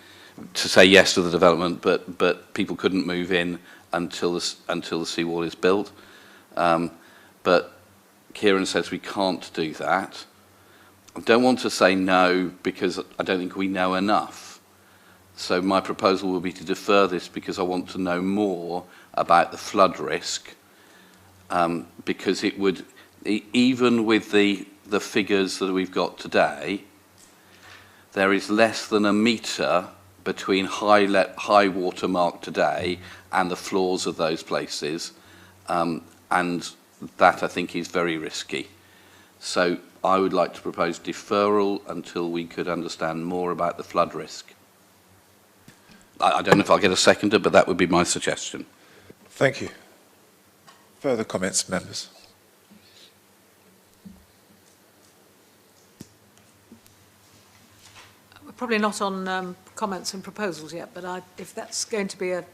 [SPEAKER 3] to say yes to the development, but people couldn't move in until the seawall is built. But Kieran says we can't do that. I don't want to say no because I don't think we know enough. So my proposal will be to defer this because I want to know more about the flood risk, because it would, even with the figures that we've got today, there is less than a metre between high water mark today and the floors of those places, and that I think is very risky. So I would like to propose deferral until we could understand more about the flood risk. I don't know if I'll get a seconder, but that would be my suggestion.
[SPEAKER 1] Thank you. Further comments, members?
[SPEAKER 4] We're probably not on comments and proposals yet, but if that's going to be a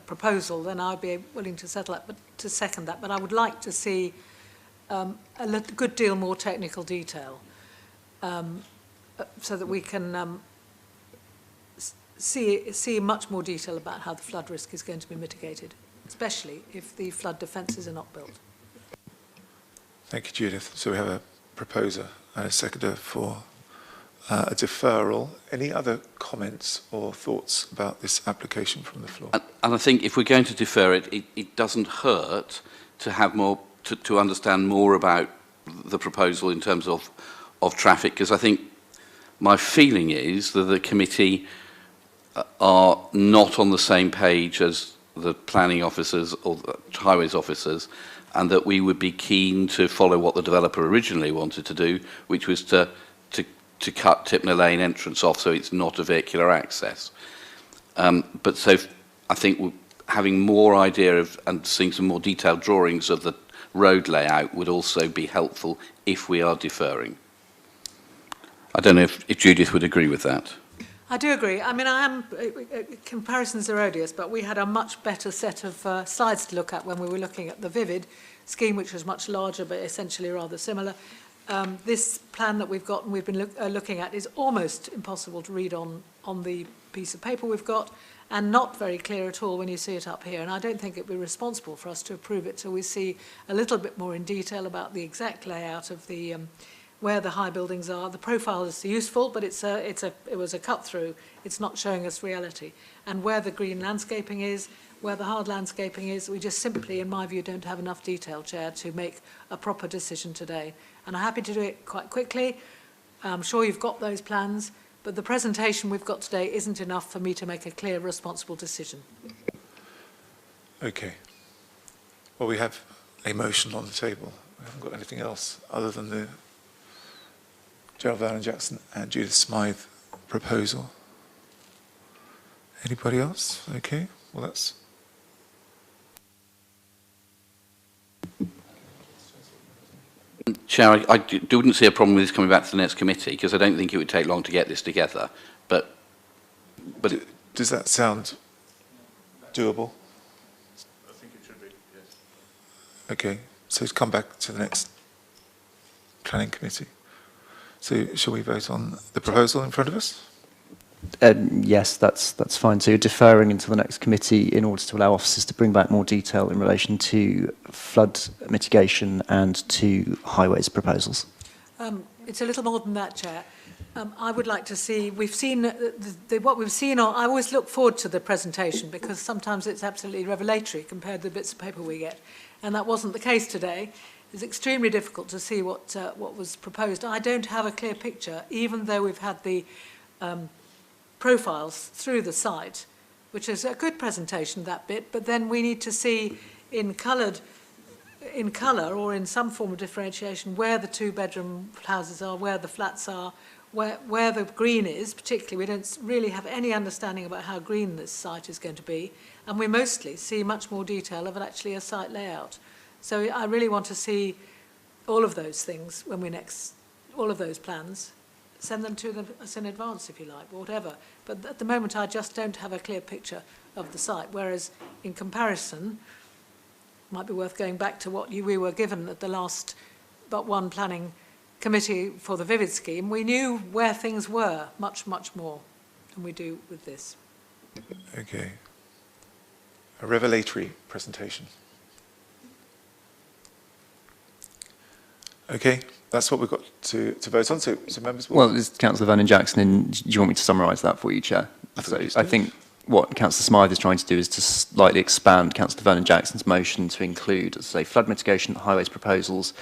[SPEAKER 4] proposal, then I'd be willing to second that. But I would like to see a good deal more technical detail, so that we can see much more detail about how the flood risk is going to be mitigated, especially if the flood defences are not built.
[SPEAKER 1] Thank you, Judith. So we have a proposer and a seconder for a deferral. Any other comments or thoughts about this application from the floor?
[SPEAKER 3] And I think if we're going to defer it, it doesn't hurt to have more, to understand more about the proposal in terms of traffic, because I think my feeling is that the committee are not on the same page as the planning officers or the highways officers, and that we would be keen to follow what the developer originally wanted to do, which was to cut Tipner Lane entrance off so it's not a vehicular access. But so I think having more idea of and seeing some more detailed drawings of the road layout would also be helpful if we are deferring. I don't know if Judith would agree with that.
[SPEAKER 4] I do agree. I mean, comparisons are odious, but we had a much better set of slides to look at when we were looking at the Vivid scheme, which was much larger, but essentially rather similar. This plan that we've got and we've been looking at is almost impossible to read on the piece of paper we've got, and not very clear at all when you see it up here. And I don't think it would be responsible for us to approve it till we see a little bit more in detail about the exact layout of the where the high buildings are. The profile is useful, but it was a cut through. It's not showing us reality. And where the green landscaping is, where the hard landscaping is, we just simply, in my view, don't have enough detail, Chair, to make a proper decision today. And I'm happy to do it quite quickly. I'm sure you've got those plans, but the presentation we've got today isn't enough for me to make a clear, responsible decision.
[SPEAKER 1] Okay. Well, we have a motion on the table. We haven't got anything else other than the Gerald Vallon-Jackson and Judith Smythe proposal. Anybody else? Okay. Well, that's...
[SPEAKER 3] Chair, I wouldn't see a problem with this coming back to the next committee because I don't think it would take long to get this together. But
[SPEAKER 1] does that sound doable?
[SPEAKER 7] I think it should be, yes.
[SPEAKER 1] Okay. So to come back to the next planning committee. So shall we vote on the proposal in front of us?
[SPEAKER 14] Yes, that's fine. So you're deferring into the next committee in order to allow officers to bring back more detail in relation to flood mitigation and to highways proposals.
[SPEAKER 4] It's a little more than that, Chair. I would like to see, we've seen, what we've seen, I always look forward to the presentation because sometimes it's absolutely revelatory compared to the bits of paper we get. And that wasn't the case today. It's extremely difficult to see what was proposed. I don't have a clear picture, even though we've had the profiles through the site, which is a good presentation, that bit, but then we need to see in colour or in some form of differentiation where the two-bedroom houses are, where the flats are, where the green is, particularly. We don't really have any understanding about how green this site is going to be, and we mostly see much more detail of actually a site layout. So I really want to see all of those things when we next, all of those plans. Send them to us in advance, if you like, whatever. But at the moment, I just don't have a clear picture of the site, whereas in comparison, it might be worth going back to what we were given at the last but one planning committee for the Vivid scheme. We knew where things were much, much more than we do with this.
[SPEAKER 1] Okay. A revelatory presentation. Okay, that's what we've got to vote on. So members will...
[SPEAKER 14] Well, it's Councillor Vallon-Jackson, and do you want me to summarise that for you, Chair? I think what Councillor Smythe is trying to do is to slightly expand Councillor Vallon-Jackson's motion to include, as I say, flood mitigation, highways proposals,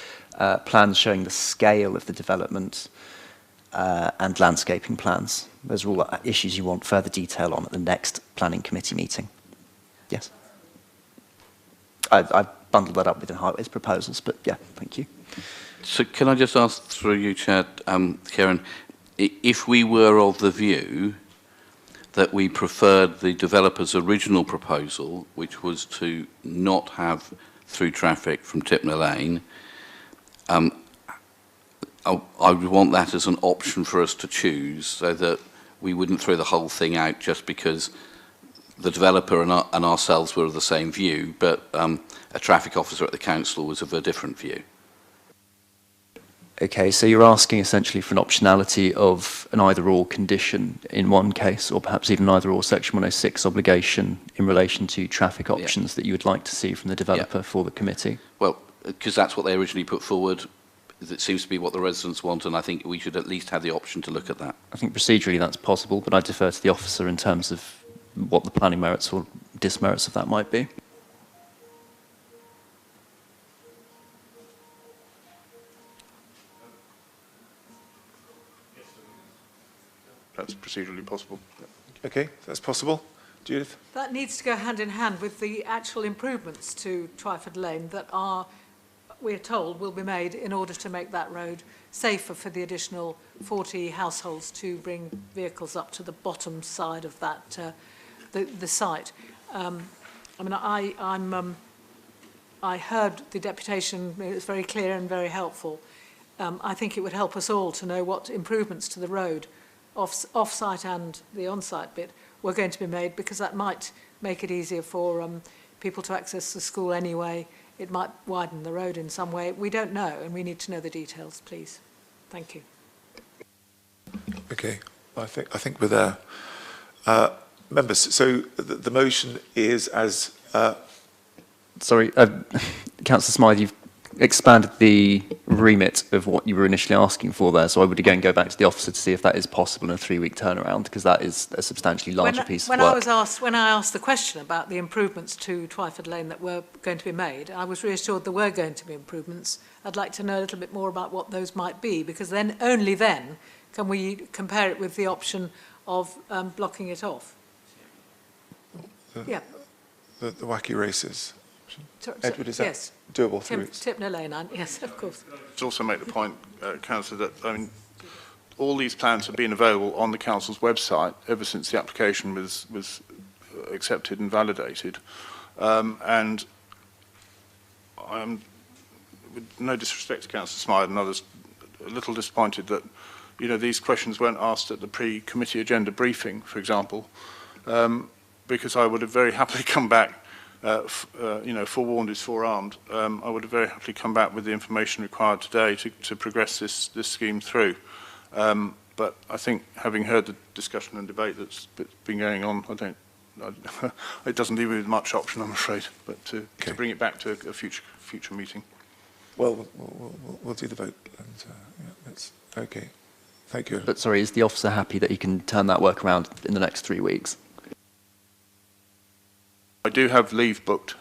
[SPEAKER 14] plans showing the scale of the development, and landscaping plans. Those are all issues you want further detail on at the next planning committee meeting. Yes. I bundled that up with the highways proposals, but yeah, thank you.
[SPEAKER 3] So can I just ask through you, Chair, Karen, if we were of the view that we preferred the developer's original proposal, which was to not have through traffic from Tipner Lane, I would want that as an option for us to choose so that we wouldn't throw the whole thing out just because the developer and ourselves were of the same view, but a traffic officer at the council was of a different view.
[SPEAKER 14] Okay, so you're asking essentially for an optionality of an either-or condition in one case, or perhaps even either-or Section 106 obligation in relation to traffic options that you would like to see from the developer for the committee?
[SPEAKER 3] Well, because that's what they originally put forward. It seems to be what the residents want, and I think we should at least have the option to look at that.
[SPEAKER 14] I think procedurally that's possible, but I defer to the officer in terms of what the planning merits or dismerits of that might be.
[SPEAKER 7] That's procedurally possible.
[SPEAKER 1] Okay, that's possible. Judith?
[SPEAKER 4] That needs to go hand in hand with the actual improvements to Twyford Lane that are, we're told, will be made in order to make that road safer for the additional 40 households to bring vehicles up to the bottom side of that, the site. I mean, I heard the deputation, it was very clear and very helpful. I think it would help us all to know what improvements to the road, off-site and the on-site bit, were going to be made, because that might make it easier for people to access the school anyway. It might widen the road in some way. We don't know, and we need to know the details, please. Thank you.
[SPEAKER 1] Okay, I think we're there. Members, so the motion is as...
[SPEAKER 14] Sorry, Councillor Smythe, you've expanded the remit of what you were initially asking for there, so I would again go back to the officer to see if that is possible in a 3-week turnaround, because that is a substantially larger piece of work.
[SPEAKER 4] When I asked the question about the improvements to Twyford Lane that were going to be made, I was reassured there were going to be improvements. I'd like to know a little bit more about what those might be, because then only then can we compare it with the option of blocking it off.
[SPEAKER 1] The wacky races.
[SPEAKER 4] So-
[SPEAKER 1] Edward, is that
[SPEAKER 4] yes.
[SPEAKER 1] doable 3 weeks?
[SPEAKER 4] Tipner Lane, yes, of course.
[SPEAKER 7] To also make the point, Councillor, that I mean, all these plans have been available on the council's website ever since the application was accepted and validated, and I'm, with no disrespect to Councillor Smythe and others, a little disappointed that these questions weren't asked at the pre-committee agenda briefing, for example, because I would have very happily come back. Forewarned is forearmed. I would have very happily come back with the information required today to progress this scheme through. But I think, having heard the discussion and debate that's been going on, it doesn't leave me with much option, I'm afraid, but to bring it back to a future meeting.
[SPEAKER 1] Well, we'll do the vote. And, that's okay. Thank you.
[SPEAKER 14] But sorry, is the officer happy that he can turn that work around in the next 3 weeks?
[SPEAKER 7] I do have leave booked,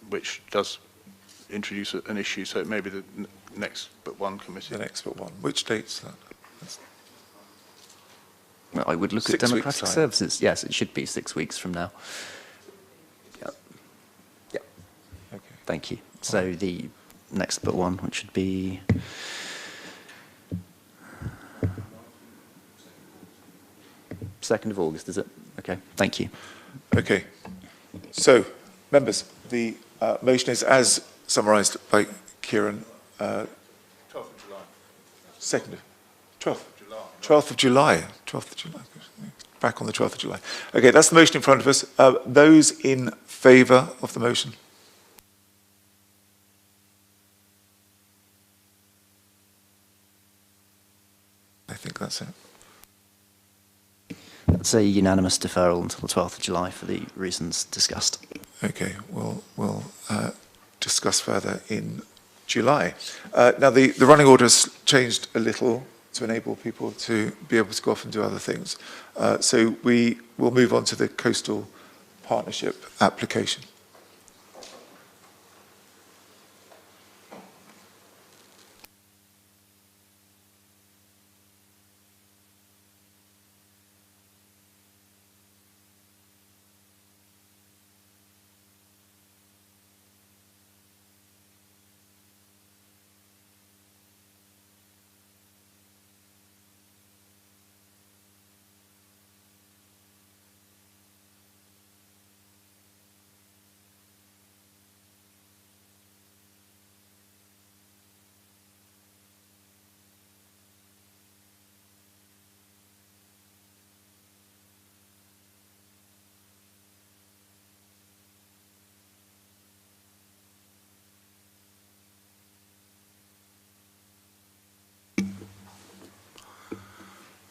[SPEAKER 7] which does introduce an issue, so it may be the next but one committee.
[SPEAKER 1] The next but one. Which date's that?
[SPEAKER 14] Well, I would look at
[SPEAKER 1] 6 weeks'
[SPEAKER 14] democratic
[SPEAKER 1] time.
[SPEAKER 14] services. Yes, it should be 6 weeks from now. Yeah.
[SPEAKER 1] Okay.
[SPEAKER 14] Thank you. So the next but one, which would be... Second of August, is it? Okay, thank you.
[SPEAKER 1] Okay. So, members, the motion is as summarised by Kieran.
[SPEAKER 7] 12th of July.
[SPEAKER 1] 2nd of 12th. 12th of July. 12th of July. Back on the 12th of July. Okay, that's the motion in front of us. Those in favour of the motion? I think that's it.
[SPEAKER 14] That's a unanimous deferral until the 12th of July for the reasons discussed.
[SPEAKER 1] Okay, we'll discuss further in July. Now, the running order has changed a little to enable people to be able to go off and do other things. So we will move on to the Coastal Partnership application.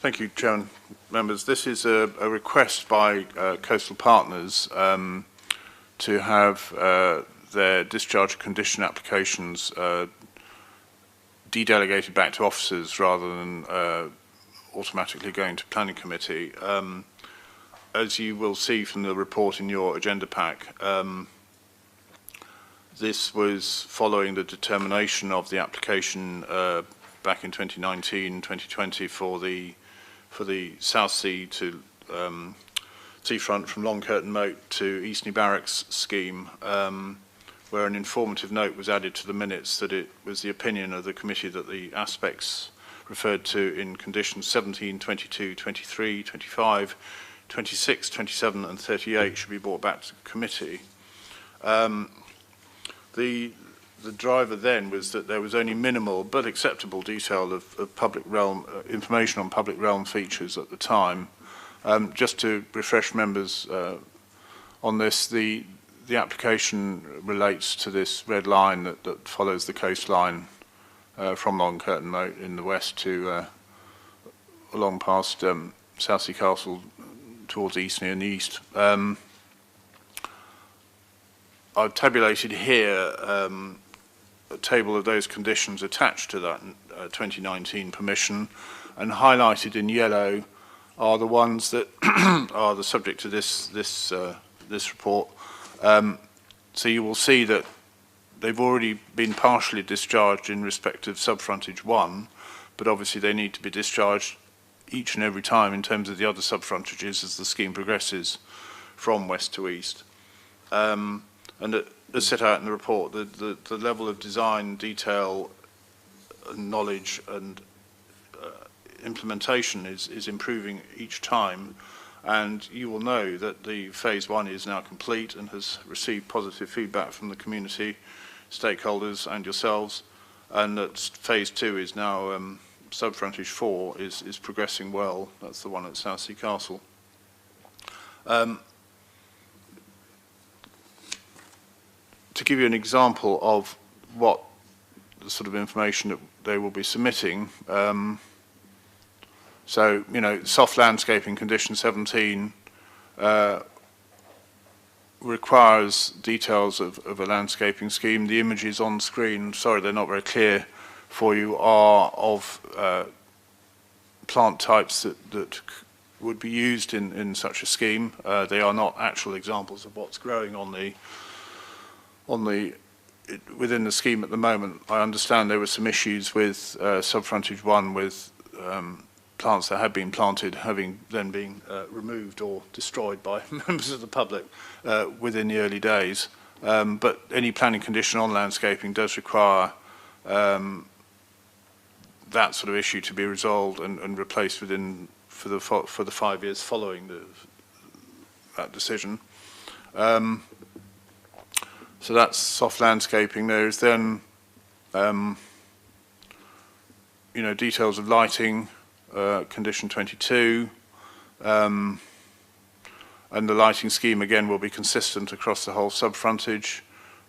[SPEAKER 7] Thank you, Chairman. Members, this is a request by Coastal Partners to have their discharge condition applications de-delegated back to officers rather than automatically going to Planning Committee. As you will see from the report in your agenda pack, this was following the determination of the application back in 2019-2020 for the South Sea to seafront from Long Curtain Moat to Eastney Barracks scheme, where an informative note was added to the minutes that it was the opinion of the committee that the aspects referred to in conditions 17, 22, 23, 25, 26, 27 and 38 should be brought back to the committee. The driver then was that there was only minimal but acceptable detail of public realm information on public realm features at the time. Just to refresh members on this, the application relates to this red line that follows the coastline from Long Curtain Moat in the west to along past Southsea Castle towards Eastney in the east. I've tabulated here a table of those conditions attached to that 2019 permission, and highlighted in yellow are the ones that are the subject to this report. So you will see that they've already been partially discharged in respect of sub-frontage 1, but obviously they need to be discharged each and every time in terms of the other sub-frontages as the scheme progresses from west to east. And as set out in the report, the level of design, detail, and knowledge and implementation is improving each time, and you will know that the phase 1 is now complete and has received positive feedback from the community, stakeholders and yourselves, and that phase 2 is now sub-frontage 4 is progressing well. That's the one at Southsea Castle. To give you an example of what the sort of information that they will be submitting, so, you know, soft landscaping condition 17 requires details of a landscaping scheme. The images on screen, sorry, they're not very clear for you, are of plant types that would be used in such a scheme. They are not actual examples of what's growing within the scheme at the moment. I understand there were some issues with sub-frontage 1 with plants that had been planted having then been removed or destroyed by members of the public within the early days. But any planning condition on landscaping does require that sort of issue to be resolved and replaced within for the 5 years following that decision. So that's soft landscaping. There's then, you know, details of lighting, condition 22, and the lighting scheme again will be consistent across the whole sub-frontage.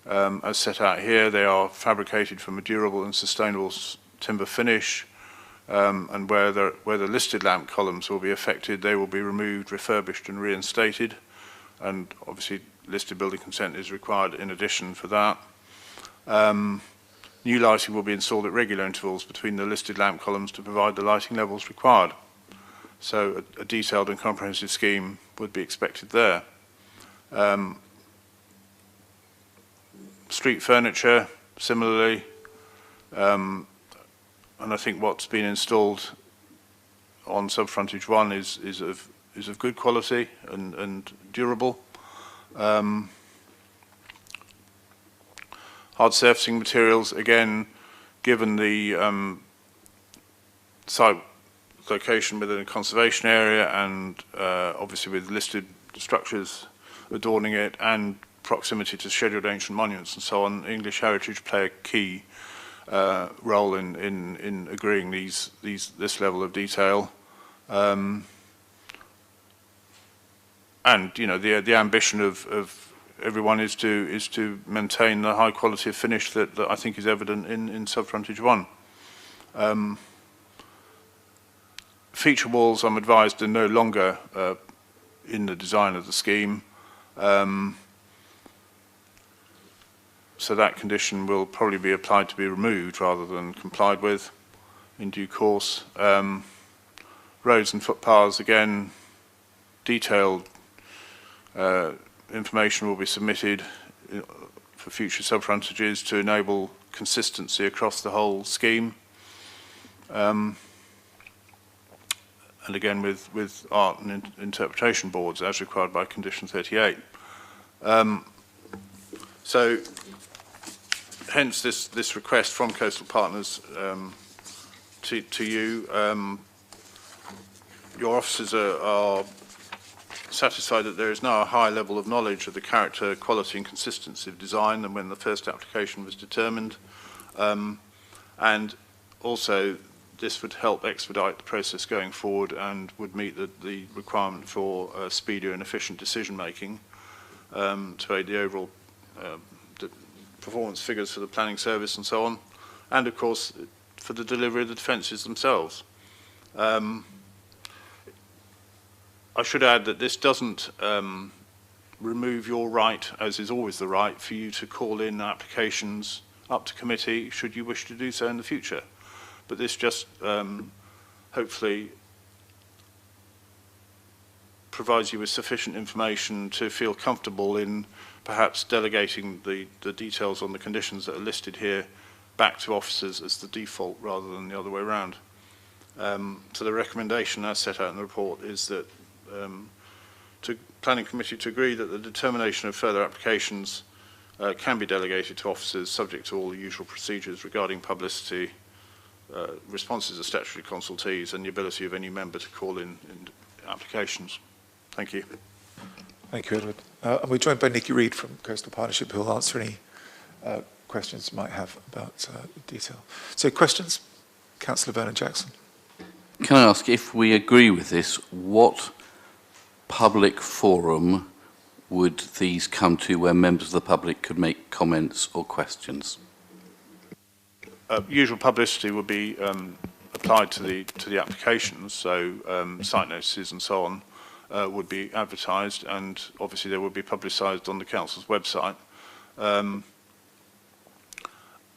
[SPEAKER 7] As set out here, they are fabricated from a durable and sustainable timber finish, and where the listed lamp columns will be affected, they will be removed, refurbished and reinstated, and obviously listed building consent is required in addition for that. New lighting will be installed at regular intervals between the listed lamp columns to provide the lighting levels required. So a detailed and comprehensive scheme would be expected there. Street furniture, similarly, and I think what's been installed on sub-frontage 1 is of good quality and durable. Hard surfacing materials, again, given the site location within a conservation area and obviously with listed structures adorning it and proximity to scheduled ancient monuments and so on, English Heritage play a key role in agreeing this level of detail. And you know, the ambition of everyone is to maintain the high quality of finish that I think is evident in sub-frontage 1. Feature walls, I'm advised, are no longer in the design of the scheme, so that condition will probably be applied to be removed rather than complied with in due course. Roads and footpaths, again, detailed information will be submitted for future sub-frontages to enable consistency across the whole scheme. And again with art and interpretation boards as required by condition 38. So hence this request from Coastal Partners to you. Your officers are satisfied that there is now a high level of knowledge of the character, quality and consistency of design than when the first application was determined. And also this would help expedite the process going forward and would meet the requirement for speedier and efficient decision making to aid the overall the performance figures for the planning service and so on, and of course for the delivery of the defences themselves. I should add that this doesn't remove your right, as is always the right, for you to call in applications up to committee should you wish to do so in the future. But this just hopefully provides you with sufficient information to feel comfortable in perhaps delegating the details on the conditions that are listed here back to officers as the default rather than the other way around. So the recommendation as set out in the report is that to Planning Committee to agree that the determination of further applications can be delegated to officers subject to all the usual procedures regarding publicity, responses of statutory consultees and the ability of any member to call in applications. Thank you.
[SPEAKER 1] Thank you, Edward. And we're joined by Nikki Reid from Coastal Partnership, who will answer any questions you might have about detail. So questions? Councillor Vernon Jackson.
[SPEAKER 3] Can I ask, if we agree with this, what public forum would these come to where members of the public could make comments or questions?
[SPEAKER 7] Usual publicity would be applied to the applications, so site notices and so on would be advertised, and obviously they would be publicised on the council's website.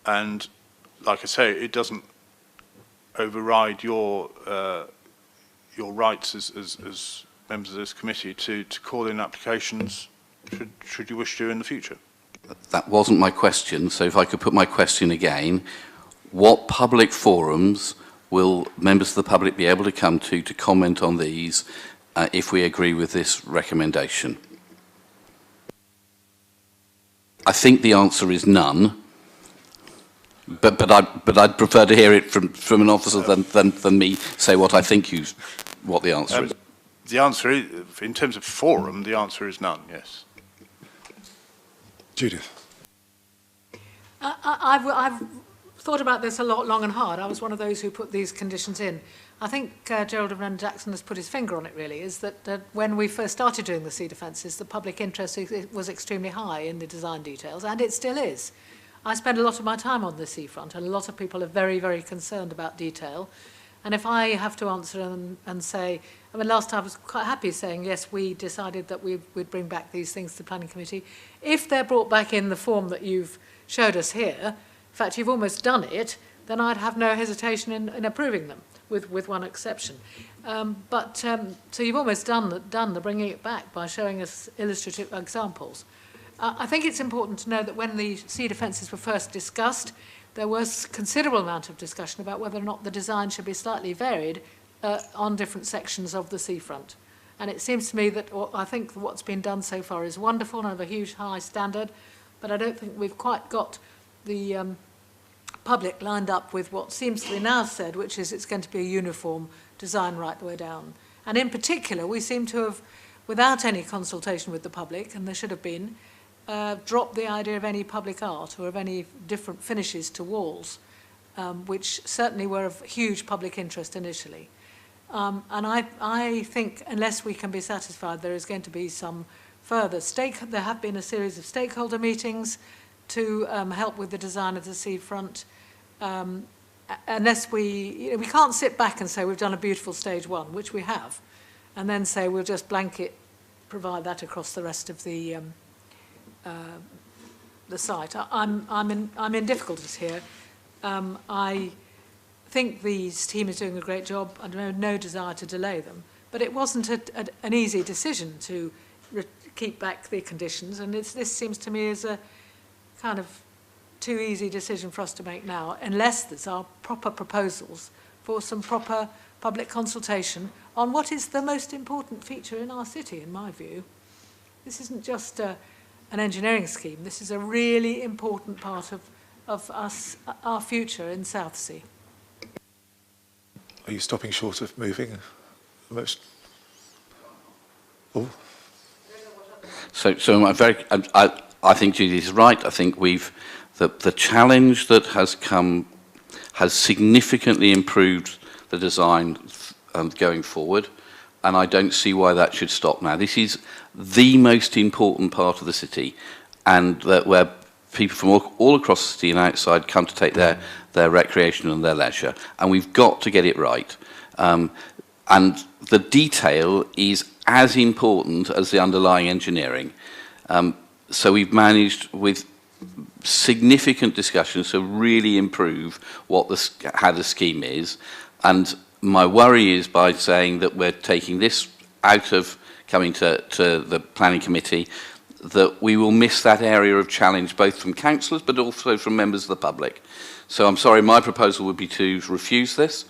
[SPEAKER 7] And like I say, it doesn't override your rights as members of this committee to call in applications should you wish to in the future.
[SPEAKER 3] That wasn't my question, so if I could put my question again, what public forums will members of the public be able to come to comment on these if we agree with this recommendation? I think the answer is none, but I'd prefer to hear it from an officer than me say what I think what the answer is.
[SPEAKER 7] The answer is, in terms of forum, the answer is none, yes.
[SPEAKER 1] Judith.
[SPEAKER 4] I've thought about this a lot, long and hard. I was one of those who put these conditions in. I think Gerald Vernon Jackson has put his finger on it, really, is that when we first started doing the sea defences, the public interest was extremely high in the design details, and it still is. I spend a lot of my time on the seafront, and a lot of people are very, very concerned about detail. And if I have to answer and say, I mean, last time I was quite happy saying, yes, we decided that we'd bring back these things to the Planning Committee. If they're brought back in the form that you've showed us here, in fact, you've almost done it, then I'd have no hesitation in approving them, with one exception. So you've almost done the bringing it back by showing us illustrative examples. I think it's important to know that when the sea defences were first discussed, there was considerable amount of discussion about whether or not the design should be slightly varied on different sections of the seafront. And it seems to me that I think what's been done so far is wonderful and of a huge high standard, but I don't think we've quite got the public lined up with what seems to be now said, which is it's going to be a uniform design right the way down. And in particular, we seem to have, without any consultation with the public, and there should have been, dropped the idea of any public art or of any different finishes to walls, which certainly were of huge public interest initially. And I think unless we can be satisfied, there is going to be some further there have been a series of stakeholder meetings to help with the design of the seafront. Unless we can't sit back and say we've done a beautiful stage one, which we have, and then say we'll just blanket provide that across the rest of the site. I'm in difficulties here. I think the team is doing a great job. I have no desire to delay them, but it wasn't an easy decision to keep back the conditions, and this seems to me as a kind of too easy decision for us to make now, unless there's our proper proposals for some proper public consultation on what is the most important feature in our city, in my view. This isn't just an engineering scheme. This is a really important part of our future in Southsea.
[SPEAKER 1] Are you stopping short of moving? Most. Oh.
[SPEAKER 3] So I think Judy is right. I think the challenge that has come has significantly improved the design going forward, and I don't see why that should stop now. This is the most important part of the city, and where people from all across the city and outside come to take their recreation and their leisure, and we've got to get it right. And the detail is as important as the underlying engineering. So we've managed with significant discussions to really improve how the scheme is. And my worry is by saying that we're taking this out of coming to the planning committee, that we will miss that area of challenge both from councillors but also from members of the public. So I'm sorry, my proposal would be to refuse this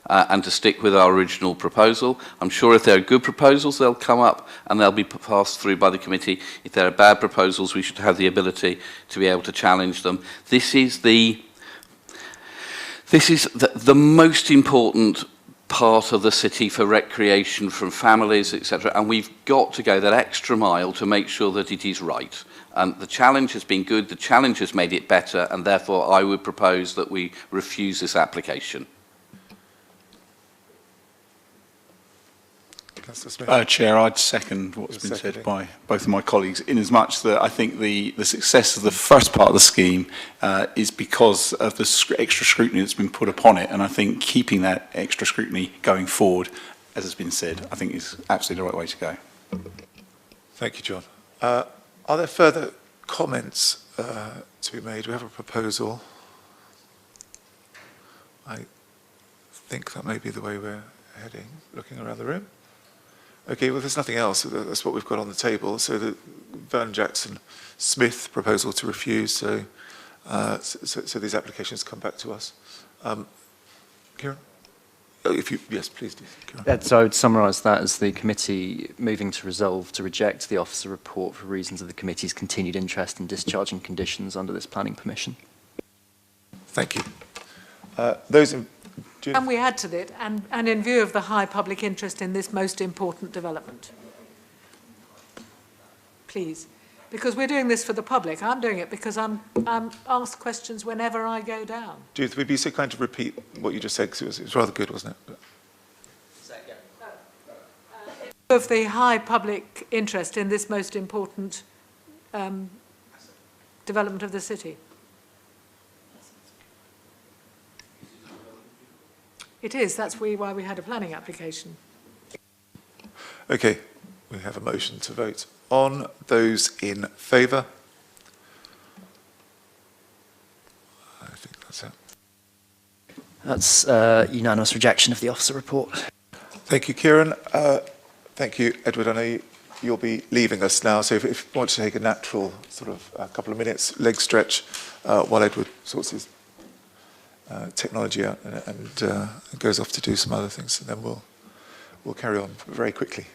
[SPEAKER 3] and to stick with our original proposal. I'm sure if there are good proposals, they'll come up and they'll be passed through by the committee. If there are bad proposals, we should have the ability to be able to challenge them. This is the most important part of the city for recreation from families, etc. And we've got to go that extra mile to make sure that it is right. And the challenge has been good, the challenge has made it better, and therefore I would propose that we refuse this application.
[SPEAKER 15] Chair, I'd second what's been said by both of my colleagues, in as much that I think the success of the first part of the scheme is because of the extra scrutiny that's been put upon it, and I think keeping that extra scrutiny going forward, as has been said, I think is absolutely the right way to go.
[SPEAKER 1] Thank you, John. Are there further comments to be made? We have a proposal. I think that may be the way we're heading, looking around the room. Okay, well, there's nothing else. That's what we've got on the table. So the Vernon Jackson Smith proposal to refuse. So these applications come back to us. Kieran? Yes, please do. Kieran.
[SPEAKER 14] So I would summarise that as the committee moving to resolve to reject the officer report for reasons of the committee's continued interest in discharging conditions under this planning permission.
[SPEAKER 1] Thank you.
[SPEAKER 4] Can we add to that, and in view of the high public interest in this most important development? Please. Because we're doing this for the public. I'm doing it because I'm asked questions whenever I go down.
[SPEAKER 1] Judith, would you be so kind to repeat what you just said, because it was rather good, wasn't it?
[SPEAKER 4] Of the high public interest in this most important development of the city. It is. That's why we had a planning application.
[SPEAKER 1] Okay, we have a motion to vote on. Those in favour? I think that's it.
[SPEAKER 14] That's unanimous rejection of the officer report.
[SPEAKER 1] Thank you, Kieran. Thank you, Edward. I know you'll be leaving us now, so if you want to take a natural sort of a couple of minutes, leg stretch, while Edward sorts his technology out and goes off to do some other things, and then we'll carry on very quickly.